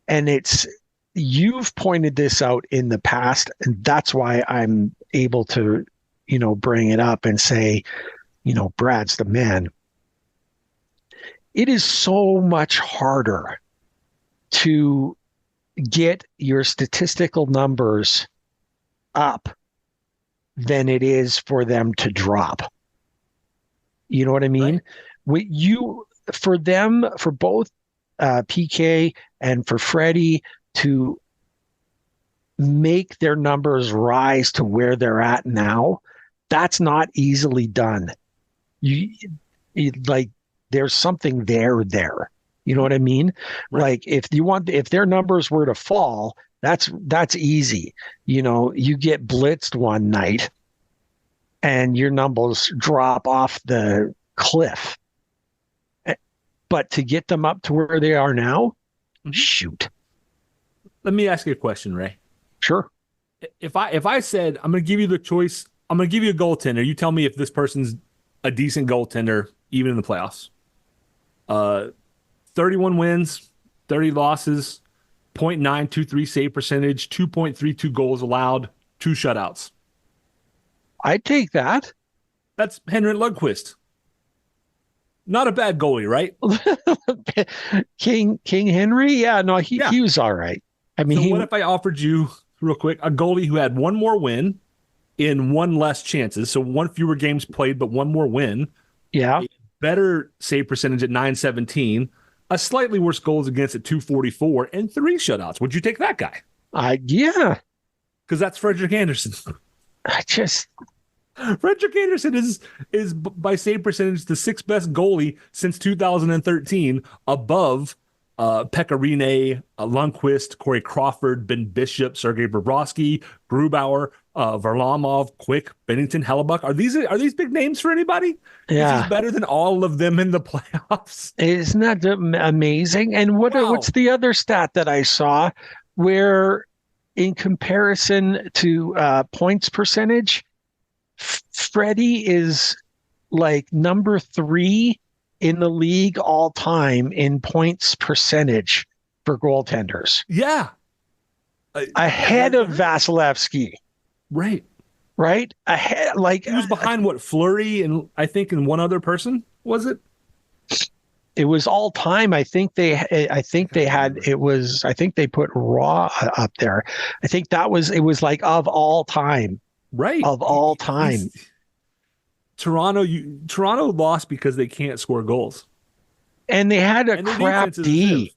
And you've pointed this out in the past, and that's why I'm able to, bring it up and say, Brad's the man. It is so much harder to get your statistical numbers up than it is for them to drop. You know what I mean? Right. For both PK and for Freddie to make their numbers rise to where they're at now, that's not easily done. There's something there. You know what I mean? Right. Like if their numbers were to fall, that's easy. You get blitzed one night and your numbers drop off the cliff. But to get them up to where they are now, shoot. Let me ask you a question, Ray. Sure. If I said, I'm going to give you the choice, I'm going to give you a goaltender, you tell me if this person's a decent goaltender, even in the playoffs. 31 wins, 30 losses, .923 save percentage, 2.32 goals allowed, 2 shutouts. I'd take that. That's Henrik Lundqvist. Not a bad goalie, right? King Henry? Yeah, no, he was all right. I mean, so what if I offered you, real quick, a goalie who had 1 more win in 1 less chances, so 1 fewer games played, but 1 more win. Yeah. Better save percentage at .917, a slightly worse goals against at .244, and 3 shutouts. Would you take that guy? Yeah. Because that's Frederik Andersen. Frederik Andersen is by save percentage the 6th best goalie since 2013, above Pekka Rinne, Lundqvist, Corey Crawford, Ben Bishop, Sergei Bobrovsky, Grubauer, Varlamov, Quick, Bennington, Hellebuck. Are these big names for anybody? Is he's Yeah. better than all of them in the playoffs? Isn't that amazing? And Wow. what's the other stat that I saw where in comparison to points percentage, Freddie is like number 3 in the league all time in points percentage for goaltenders, Yeah. ahead of Vasilevsky, Right. right? Ahead, like He was behind what, Fleury and I think in one other person, was it? it was all time. I think they had it was. I think they put Raw up there. I think it was like of all time, Right. of all time. Toronto lost because they can't score goals. And they had a And their crap defense is D. reserve.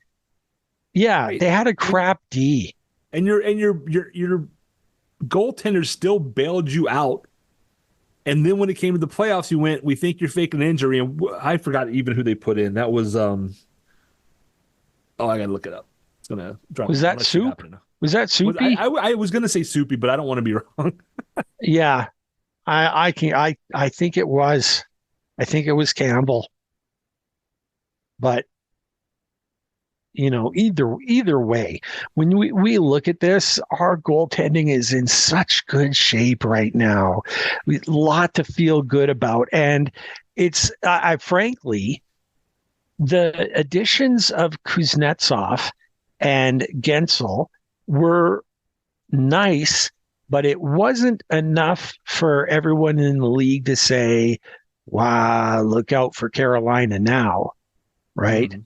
Yeah, Right. they had a crap D. And your goaltender still bailed you out. And then when it came to the playoffs, you went, we think you're faking an injury. And I forgot even who they put in. That was, I got to look it up. It's going to drop. Was that Soup? Was that Soupy? I was going to say Soupy, but I don't want to be wrong. Yeah, I think it was. I think it was Campbell. But either way, when we look at this, our goaltending is in such good shape right now. A lot to feel good about. And it's, I frankly, the additions of Kuznetsov and Gensel were nice, but it wasn't enough for everyone in the league to say, wow, look out for Carolina now, right? Mm-hmm.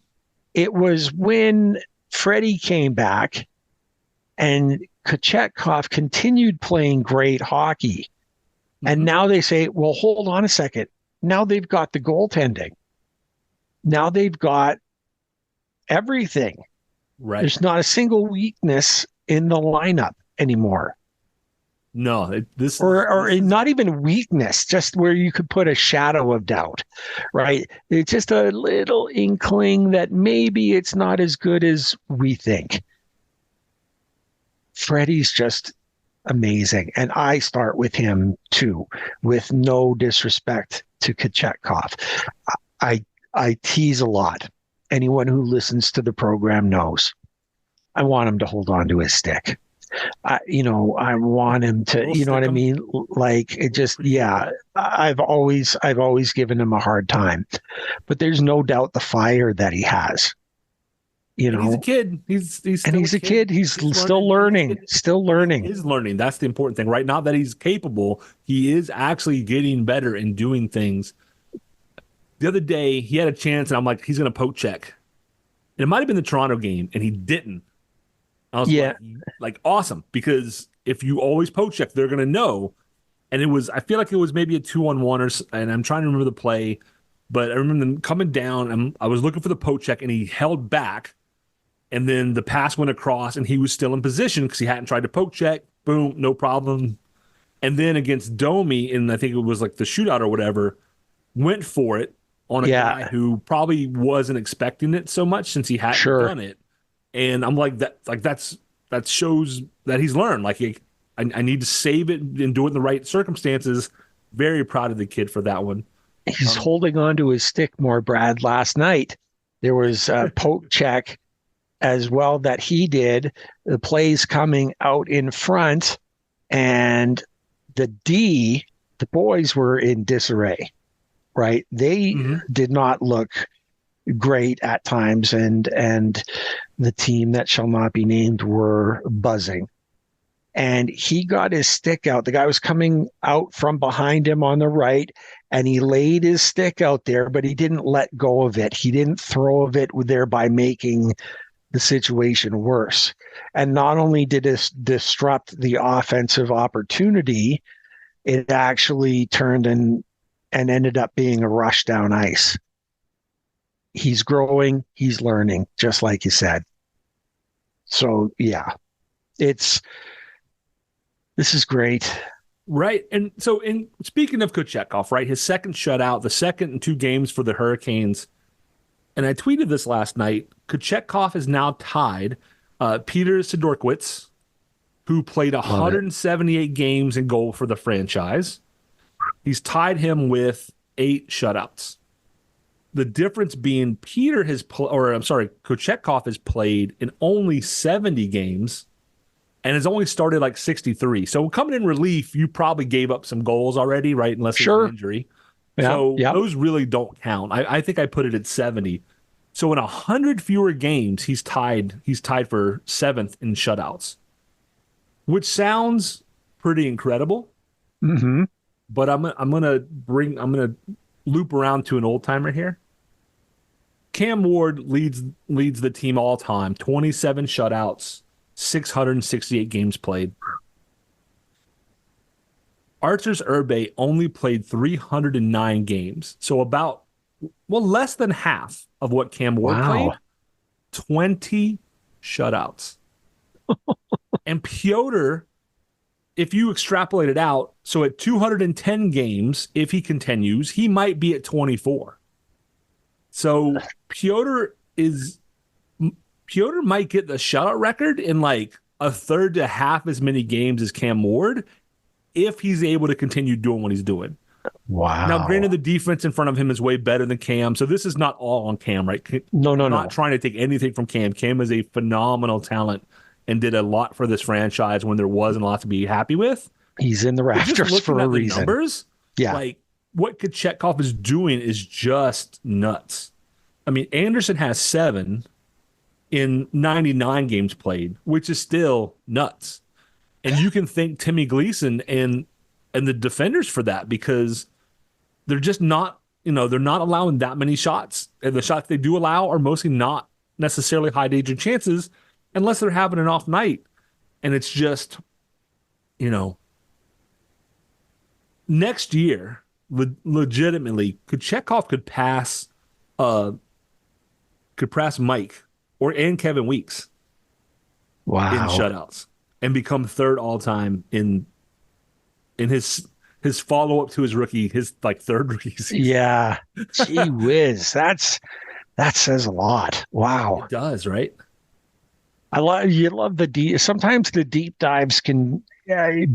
It was when Freddie came back and Kochetkov continued playing great hockey. Mm-hmm. And now they say, well, hold on a second. Now they've got the goaltending. Now they've got everything. Right. There's not a single weakness in the lineup anymore. No, this is not even weakness, just where you could put a shadow of doubt, right? It's just a little inkling that maybe it's not as good as we think. Freddie's just amazing. And I start with him too, with no disrespect to Kochetkov. I tease a lot. Anyone who listens to the program knows. I want him to hold on to his stick. I want him to, you know what I mean? Like it just, yeah, I've always given him a hard time, but there's no doubt the fire that he has, He's a kid. He's a kid. He's still learning. He is learning. That's the important thing, right? Not that he's capable. He is actually getting better and doing things. The other day he had a chance and I'm like, he's going to poke check. And it might've been the Toronto game and he didn't. I was like awesome, because if you always poke check, they're going to know. And I feel like it was maybe a 2-on-1 and I'm trying to remember the play, but I remember them coming down and I was looking for the poke check and he held back and then the pass went across and he was still in position because he hadn't tried to poke check. Boom, no problem. And then against Domi, and I think it was like the shootout or whatever, went for it on a guy who probably wasn't expecting it so much since he hadn't done it. And I'm like, that shows that he's learned. Like, I need to save it and do it in the right circumstances. Very proud of the kid for that one. He's holding on to his stick more, Brad. Last night, there was a poke check as well that he did. The plays coming out in front, and the boys were in disarray, right? They did not look great at times, and the team that shall not be named were buzzing. And he got his stick out. The guy was coming out from behind him on the right, and he laid his stick out there, but he didn't let go of it. He didn't throw of it, thereby making the situation worse. And not only did it disrupt the offensive opportunity, it actually turned and ended up being a rush down ice. He's growing, he's learning, just like you said. So, yeah, this is great. Right. And so, speaking of Kochetkov, right, his second shutout, the second in 2 games for the Hurricanes, and I tweeted this last night, Kochetkov is now tied Peter Sidorkiewicz who played Love it. 178 games in goal for the franchise. He's tied him with 8 shutouts. The difference being Kochetkov has played in only 70 games and has only started like 63. So coming in relief, you probably gave up some goals already, right? Unless there's an injury. Yeah. So Yep. those really don't count. I think I put it at 70. So in 100 fewer games, he's tied for 7th in shutouts, which sounds pretty incredible. Mm-hmm. But I'm gonna loop around to an old timer here. Cam Ward leads the team all time, 27 shutouts, 668 games played. Arturs Urbe only played 309 games, so less than half of what Cam Ward played. 20 shutouts. And Piotr, if you extrapolate it out, so at 210 games, if he continues, he might be at 24. So Piotr might get the shutout record in like a third to half as many games as Cam Ward if he's able to continue doing what he's doing. Wow. Now, granted, the defense in front of him is way better than Cam, so this is not all on Cam, right? No. I'm not trying to take anything from Cam. Cam is a phenomenal talent and did a lot for this franchise when there wasn't a lot to be happy with. He's in the rafters for a reason. Numbers, yeah. Like what Kochetkov is doing is just nuts. I mean, Andersen has 7 in 99 games played, which is still nuts. And you can thank Timmy Gleason and the defenders for that, because they're just not, they're not allowing that many shots. And the shots they do allow are mostly not necessarily high danger chances unless they're having an off night. And it's just, next year, legitimately, Kochetkov could pass Mike and Kevin Weeks in shutouts and become 3rd all time in his follow up to his third rookie season. Yeah. Gee whiz. That says a lot. Wow. It does, right? You love sometimes the deep dives can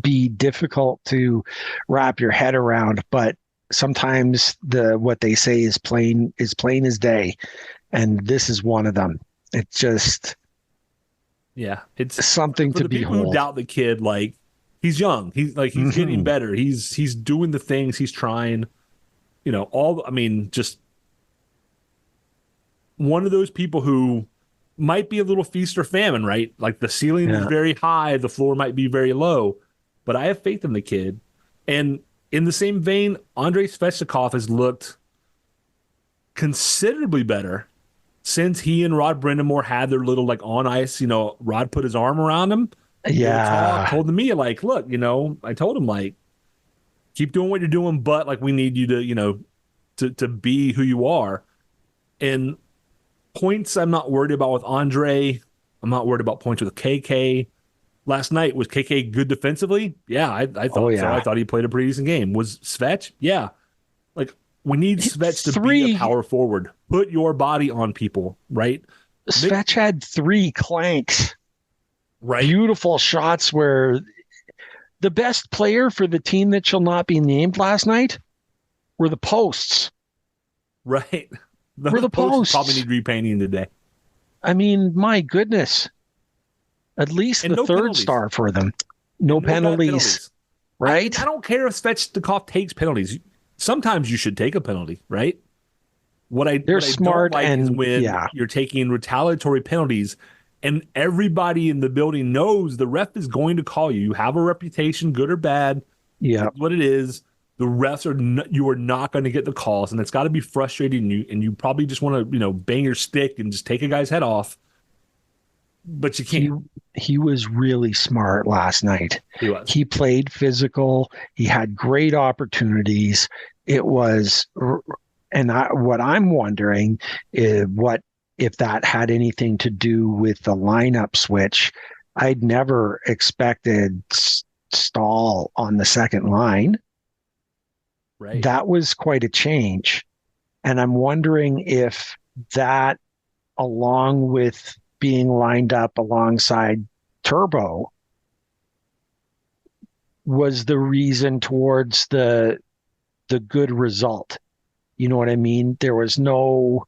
be difficult to wrap your head around, but sometimes what they say is plain as day. And this is one of them. It's just, it's something to behold. For the people who doubt the kid, like, he's young. He's getting better. He's doing the things he's trying. Just one of those people who might be a little feast or famine, right? Like the ceiling is very high, the floor might be very low, but I have faith in the kid. And in the same vein, Andrei Svechnikov has looked considerably better since he and Rod Brindamore had their little on ice. Rod put his arm around him. Yeah. Told me look, I told him keep doing what you're doing, but we need you to be who you are. And points I'm not worried about with Andre. I'm not worried about points with KK. Last night, was KK good defensively? Yeah, I thought so. I thought he played a pretty decent game. Was Svech? Yeah. We need Svech to be a power forward. Put your body on people, right? Svech had 3 clanks. Right. Beautiful shots where the best player for the team that shall not be named last night were the posts. Right. The posts probably need repainting today. I mean, my goodness. At least the 3rd star for them. No penalties. Right? I don't care if Svechnikov takes penalties. Sometimes you should take a penalty, right? They're smart, is when you're taking retaliatory penalties and everybody in the building knows the ref is going to call you. You have a reputation, good or bad. Yeah. That's what it is. The refs you are not going to get the calls, and it's got to be frustrating and you probably just want to, bang your stick and just take a guy's head off. But you can't. He was really smart last night. He was. He played physical. He had great opportunities. It was, and what I'm wondering is if that had anything to do with the lineup switch. I'd never expected Stahl on the second line. Right. That was quite a change. And I'm wondering if that, along with being lined up alongside Turbo, was the reason towards the good result. You know what I mean? There was no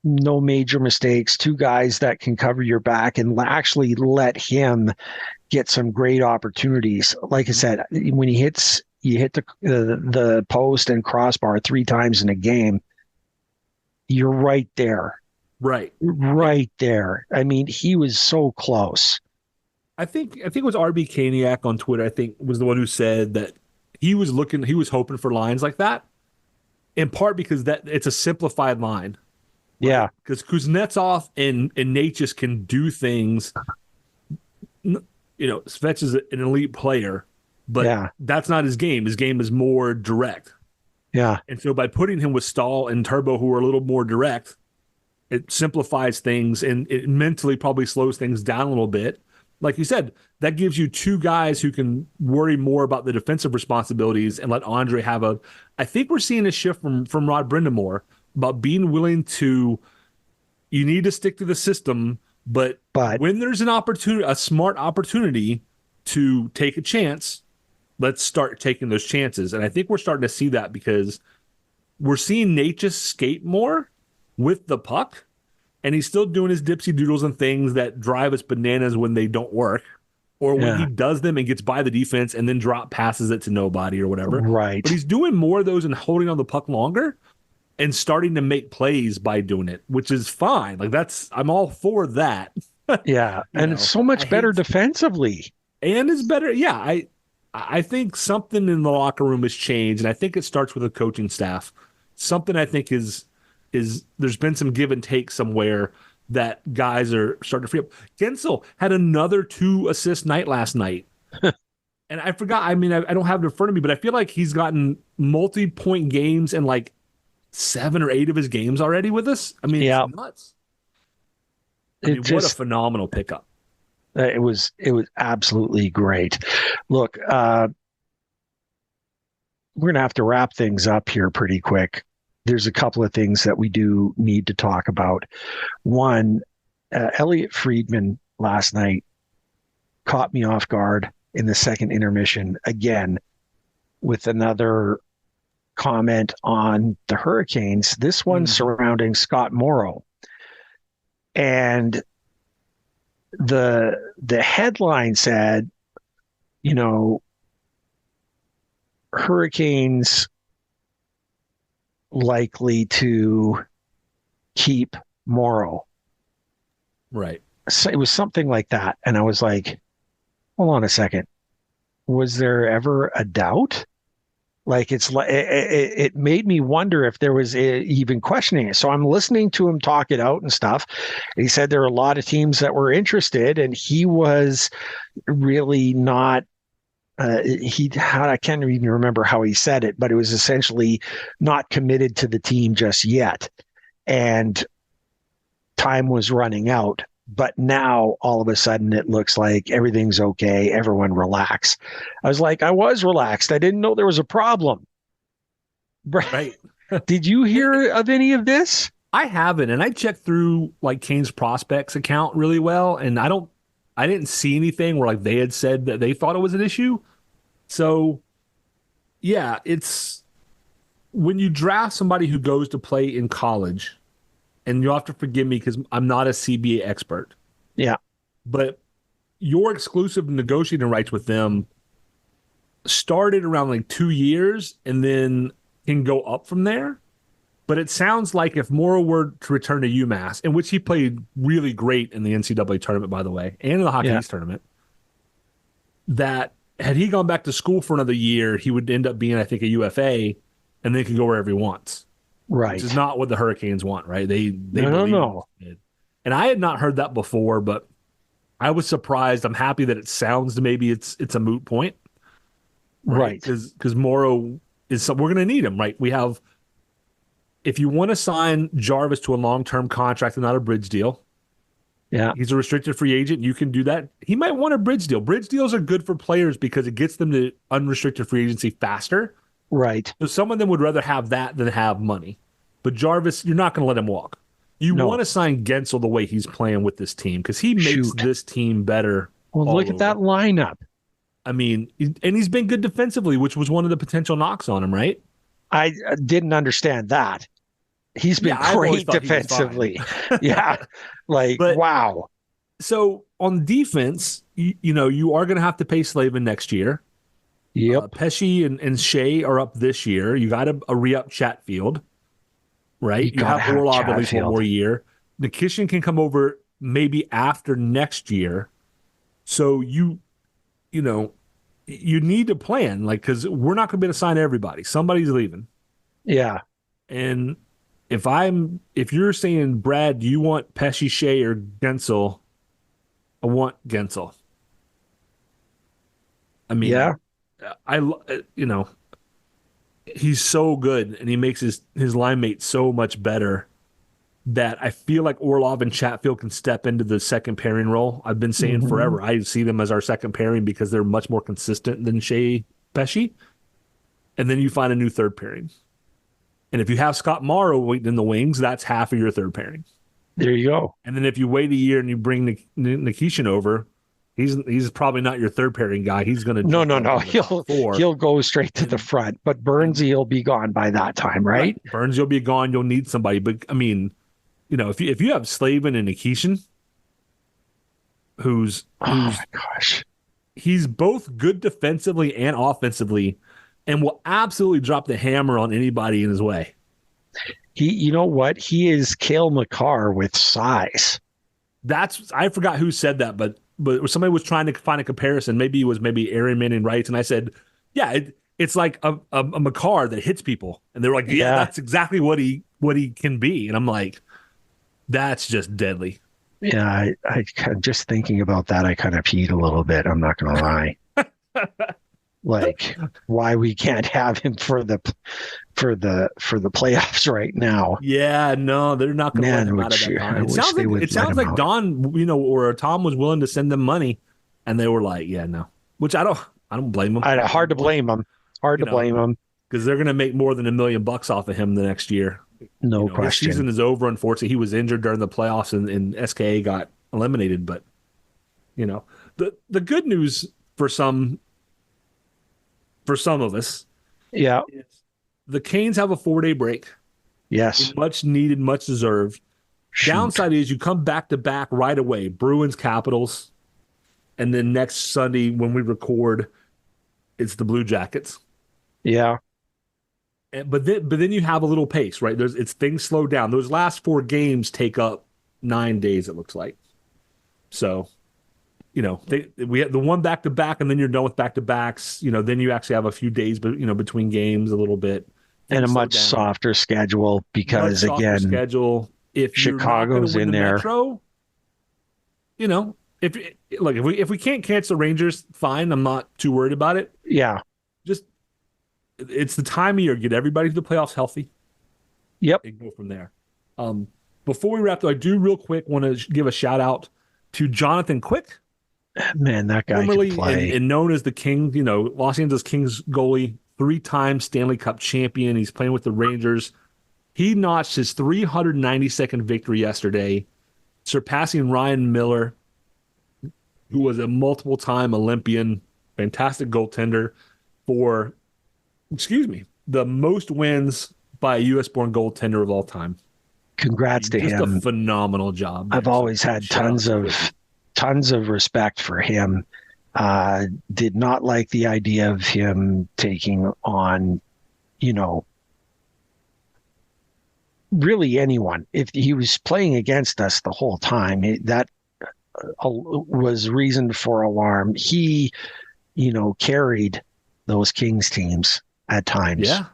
major mistakes, two guys that can cover your back and actually let him get some great opportunities. Like I said, when you hit the post and crossbar 3 times in a game, you're right there. Right there. I mean, he was so close. I think it was RB Kaniak on Twitter, I think, was the one who said that he was hoping for lines like that, in part because that it's a simplified line. Right? Yeah. Because Kuznetsov and Natchez can do things. Svech is an elite player, but that's not his game. His game is more direct. Yeah. And so by putting him with Stahl and Turbo, who are a little more direct, it simplifies things and it mentally probably slows things down a little bit. Like you said, that gives you two guys who can worry more about the defensive responsibilities and let Andre have I think we're seeing a shift from Rod Brindamore about being willing to, you need to stick to the system, but when there's an opportunity, a smart opportunity to take a chance, let's start taking those chances. And I think we're starting to see that because we're seeing Natchez skate more with the puck, and he's still doing his dipsy doodles and things that drive us bananas when they don't work, or when he does them and gets by the defense and then drop passes it to nobody or whatever. Right. But he's doing more of those and holding on the puck longer and starting to make plays by doing it, which is fine. Like I'm all for that. Yeah. And it's so much better defensively. And it's better. Yeah. I think something in the locker room has changed, and I think it starts with the coaching staff. Something I think is there's been some give and take somewhere that guys are starting to free up. Gensel had another 2-assist night last night. And I forgot, I mean, I don't have it in front of me, but I feel like he's gotten multi-point games in like 7 or 8 of his games already with us. I mean, it's nuts. What a phenomenal pickup. It was absolutely great. Look, we're going to have to wrap things up here pretty quick. There's a couple of things that we do need to talk about. One, Elliot Friedman last night caught me off guard in the second intermission again with another comment on the Hurricanes, this one surrounding Scott Morrow. And the headline said, Hurricanes likely to keep Morrow. Right. So it was something like that. And I was like, hold on a second. Was there ever a doubt? Like it made me wonder if there was even questioning it. So I'm listening to him talk it out and stuff. And he said there are a lot of teams that were interested, and he was really not. I can't even remember how he said it, but it was essentially not committed to the team just yet, and time was running out. But now all of a sudden it looks like everything's okay. Everyone relax. I was like, I was relaxed. I didn't know there was a problem. Right. Did you hear of any of this? I haven't. And I checked through like Kane's prospects account really well. And I didn't see anything where like they had said that they thought it was an issue. So yeah, it's when you draft somebody who goes to play in college, and you'll have to forgive me because I'm not a CBA expert. Yeah. But your exclusive negotiating rights with them started around like 2 years and then can go up from there. But it sounds like if Morrow were to return to UMass, in which he played really great in the NCAA tournament, by the way, and in the Hockey East tournament, that had he gone back to school for another year, he would end up being, I think, a UFA, and then can go wherever he wants. Right. Which is not what the Hurricanes want, right? They no. And I had not heard that before, but I was surprised. I'm happy that it sounds maybe it's a moot point. Right. Because Morrow we're going to need him, right? We have, if you want to sign Jarvis to a long-term contract and not a bridge deal, he's a restricted free agent. You can do that. He might want a bridge deal. Bridge deals are good for players because it gets them to unrestricted free agency faster. Right. So some of them would rather have that than have money. But Jarvis, you're not going to let him walk. You want to sign Gensel the way he's playing with this team because he makes this team better. Well, look at that lineup. I mean, and he's been good defensively, which was one of the potential knocks on him, right? I didn't understand that. He's been Yeah, I've always great thought he was fine. defensively. Yeah. Like, But wow. so on defense, you are going to have to pay Slavin next year. Yep. Pesci and Shea are up this year. You got a re-up Chatfield, You right? You got to have have Orlov at least one Chatfield. more year. Nikishin can come over maybe after next year. So you know, you need to plan, like, because we're not going to be able to sign everybody. Somebody's leaving. Yeah. And if you're saying, Brad, do you want Pesci, Shea, or Gensel? I want Gensel. I Yeah. mean, I you know he's so good and he makes his line mate so much better that I feel like Orlov and Chatfield can step into the second pairing role. I've been saying Hmm. forever I see them as our second pairing because they're much more consistent than Shea Pesci. And then you find a new third pairing. And if you have Scott Morrow waiting in the wings, that's half of your third pairing. There you go. And then if you wait a year and you bring Nikishin over, he's probably not your third pairing guy. He's going to No, jump no, up no. in the top four. He'll go straight to the And front. But and Burnsy will be gone by that time, right, right? Burns, you'll be gone. You'll need somebody. But I mean, if you have Slavin and Nikishin, who's Oh my gosh. he's both good defensively and offensively, and will absolutely drop the hammer on anybody in his way. You know what? He is Cale McCarr with size. I forgot who said that, but somebody was trying to find a comparison. Maybe it was Aaron Manning Wright, and I said, yeah, it's like a McCarr that hits people, and they're like, yeah, Yeah. that's exactly what he can be, and I'm like, that's just deadly. Yeah. I just thinking about that, I kind of peed a little bit. I'm not going to lie. Like, why we can't have him for the playoffs right now. Yeah, no, they're not going to let Man, him out of that I contract. wish they would It let sounds him like out. Don, or Tom was willing to send them money, and they were like, yeah, no. Which I don't blame them. Hard to blame him. Hard You to know, blame him. because they're going to make more than $1 million off of him the next year. No His season question. is over. Unfortunately, he was injured during the playoffs, and SKA got eliminated. But the good news for some of us, Yeah. is the Canes have a 4-day break, Yes. much needed, much deserved. Shoot. Downside is you come back to back right away. Bruins, Capitals, and then next Sunday when we record, it's the Blue Jackets. Yeah. But then you have a little pace, right? Things slow down. Those last 4 games take up 9 days, it looks like. So, we have the one back to back, and then you're done with back to backs. Then you actually have a few days, but between games a little bit. And a Things slow much down. softer schedule Much because, softer again, schedule. If you're not going Chicago's to win in the there. Metro, if we can't catch the Rangers, fine. I'm not too worried about it. Yeah. Just it's the time of year. Get everybody to the playoffs healthy. Yep. And go from there. Before we wrap, though, I do real quick want to give a shout out to Jonathan Quick, Man, that guy can formerly play. and known as the King, Los Angeles Kings goalie, 3-time Stanley Cup champion. He's playing with the Rangers. He notched his 392nd victory yesterday, surpassing Ryan Miller, who was a multiple-time Olympian, fantastic goaltender, for, the most wins by a U.S.-born goaltender of all time. Congrats to Just him. a phenomenal job. I've always had shout out to tons of respect for him. Did not like the idea of him taking on, really anyone. If he was playing against us the whole time, that was reason for alarm. He, carried those Kings teams at times. Yeah.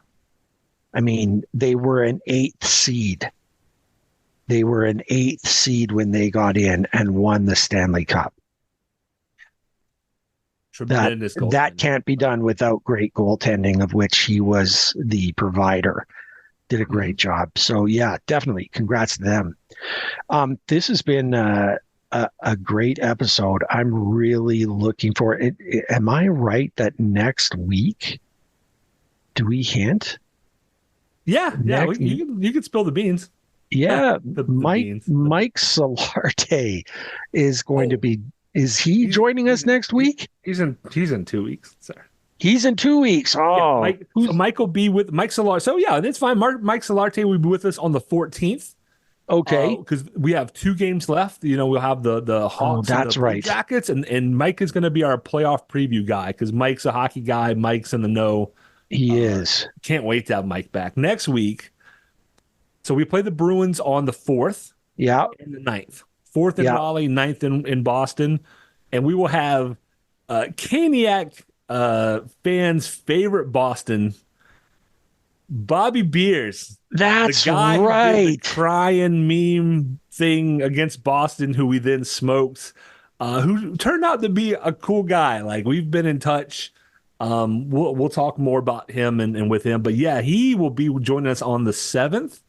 I mean, they were an 8th seed. They were an 8th seed when they got in and won the Stanley Cup. Tremendous That can't be done without great goaltending, of which he was the provider. Did a great job. So yeah, definitely. Congrats to them. This has been a great episode. I'm really looking for it. Am I right that next week? Do we hint? Yeah. You can spill the beans. Yeah, The Mike beans. Solarte is going to be Is he joining us next week? He's in 2 weeks, sir. He's in 2 weeks. Oh, yeah, Mike will be with Mike Solarte. So yeah, that's fine. Mike Solarte will be with us on the 14th. Okay. Because we have 2 games left. We'll have the Hawks and the Blue Jackets, and Mike is going to be our playoff preview guy because Mike's a hockey guy. Mike's in the know. He is. Can't wait to have Mike back next week. So we play the Bruins on the 4th. Yeah. And the 9th. 4th in Raleigh, 9th in Boston. And we will have Caniac fans' favorite Boston, Bobby Beers. That's the guy right. Who did the crying meme thing against Boston, who we then smoked, who turned out to be a cool guy. Like, we've been in touch. We'll talk more about him and with him. But yeah, he will be joining us on the 7th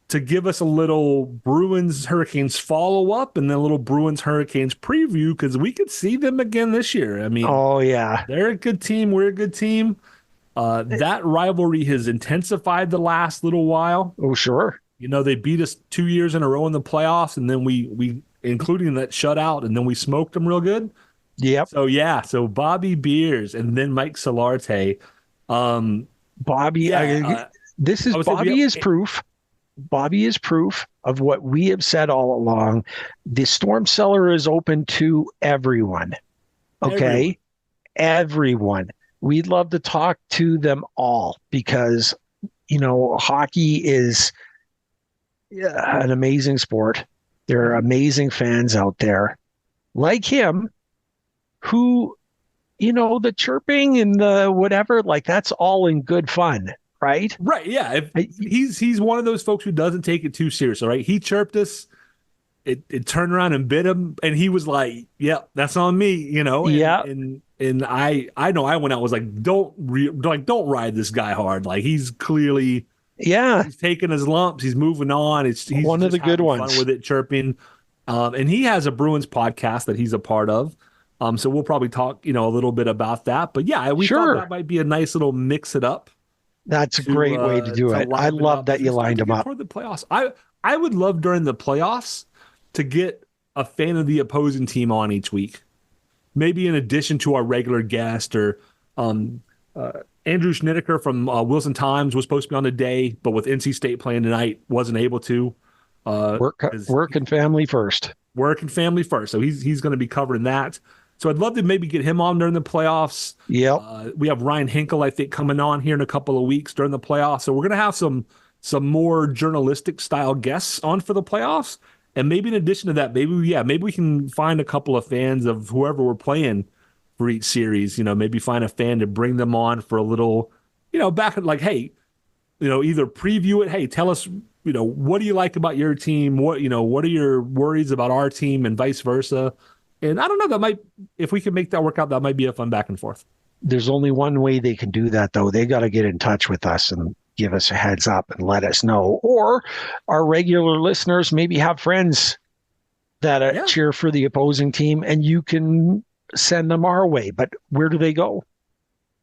to give us a little Bruins Hurricanes follow up and then a little Bruins Hurricanes preview because we could see them again this year. I mean, oh yeah, they're a good team. We're a good team. That rivalry has intensified the last little while. Oh sure. They beat us 2 years in a row in the playoffs, and then we including that shutout, and then we smoked them real good. Yep. So Bobby Beers and then Mike Solarte. Bobby, Bobby is proof. Bobby is proof of what we have said all along. The Storm Cellar is open to everyone. Okay? Everyone. We'd love to talk to them all because, hockey is an amazing sport. There are amazing fans out there like him who, the chirping and the whatever, like that's all in good fun. Right. Right. Yeah. He's one of those folks who doesn't take it too seriously. Right. He chirped us. It turned around and bit him, and he was like, "Yeah, that's on me." And I know I went out and was like, "Don't ride this guy hard. Like he's clearly he's taking his lumps. He's moving on. He's one of the good ones fun with it chirping." And he has a Bruins podcast that he's a part of. So we'll probably talk a little bit about that. But yeah, we thought that might be a nice little mix it up. That's a great way to do it. I love that you lined them up. For the playoffs. I would love during the playoffs to get a fan of the opposing team on each week. Maybe in addition to our regular guest or Andrew Schnittker from Wilson Times was supposed to be on today, but with NC State playing tonight, wasn't able to. Work and family first. Work and family first. So he's going to be covering that. So I'd love to maybe get him on during the playoffs. Yep. We have Ryan Hinkle, I think, coming on here in a couple of weeks during the playoffs. So we're going to have some more journalistic style guests on for the playoffs. And maybe in addition to that, maybe we can find a couple of fans of whoever we're playing for each series. Maybe find a fan to bring them on for a little, back at like, hey, either preview it. Hey, tell us, what do you like about your team? What are your worries about our team and vice versa? And I don't know, if we can make that work out, that might be a fun back and forth. There's only one way they can do that, though. They got to get in touch with us and give us a heads up and let us know. Or our regular listeners maybe have friends that cheer for the opposing team, and you can send them our way. But where do they go?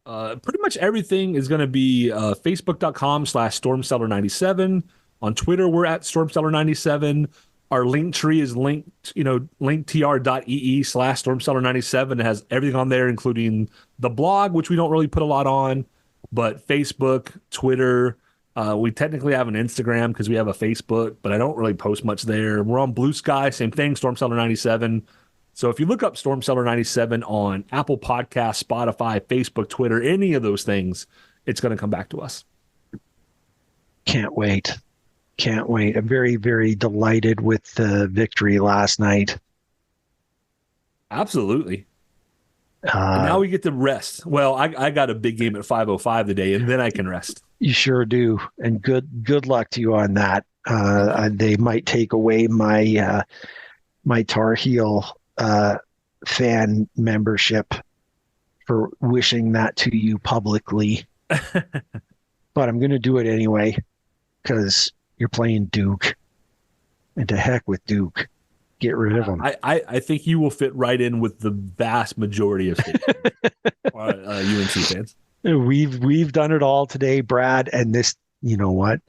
Pretty much everything is going to be facebook.com/StormCellar97. On Twitter, we're at StormCellar97. Our link tree is linked, linktr.ee/StormCellar97. It has everything on there, including the blog, which we don't really put a lot on, but Facebook, Twitter. We technically have an Instagram because we have a Facebook, but I don't really post much there. We're on Blue Sky, same thing, StormCellar97. So if you look up StormCellar97 on Apple Podcasts, Spotify, Facebook, Twitter, any of those things, it's going to come back to us. Can't wait. I'm very, very delighted with the victory last night. Absolutely. And now we get to rest. Well, I got a big game at 5:05 today, and then I can rest. You sure do. And good luck to you on that. They might take away my my Tar Heel fan membership for wishing that to you publicly. But I'm going to do it anyway because you're playing Duke, and to heck with Duke. Get rid of them. I think you will fit right in with the vast majority of UNC fans. We've done it all today, Brad, and this, you know what?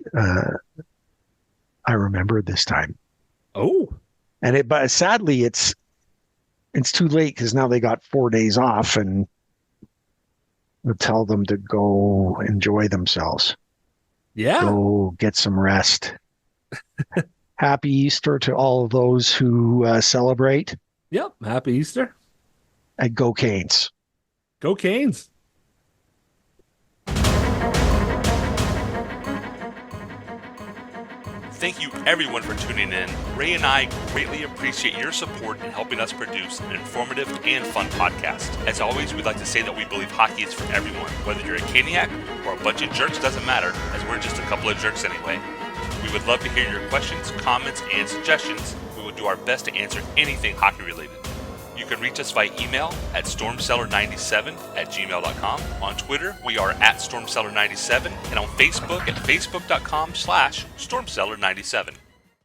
I remember this time. Oh, but sadly, it's it's too late because now they got 4 days off, and we'll tell them to go enjoy themselves. Yeah. Go get some rest. Happy Easter to all of those who celebrate. Yep. Happy Easter. And go Canes. Go Canes. Thank you everyone for tuning in. Ray and I greatly appreciate your support in helping us produce an informative and fun podcast. As always, we'd like to say that we believe hockey is for everyone. Whether you're a Caniac or a bunch of jerks, doesn't matter, as we're just a couple of jerks anyway. We would love to hear your questions, comments, and suggestions. We will do our best to answer anything hockey related. You can reach us via email at stormcellar97@gmail.com. On Twitter, we are at stormcellar97, and on Facebook at facebook.com/stormcellar97.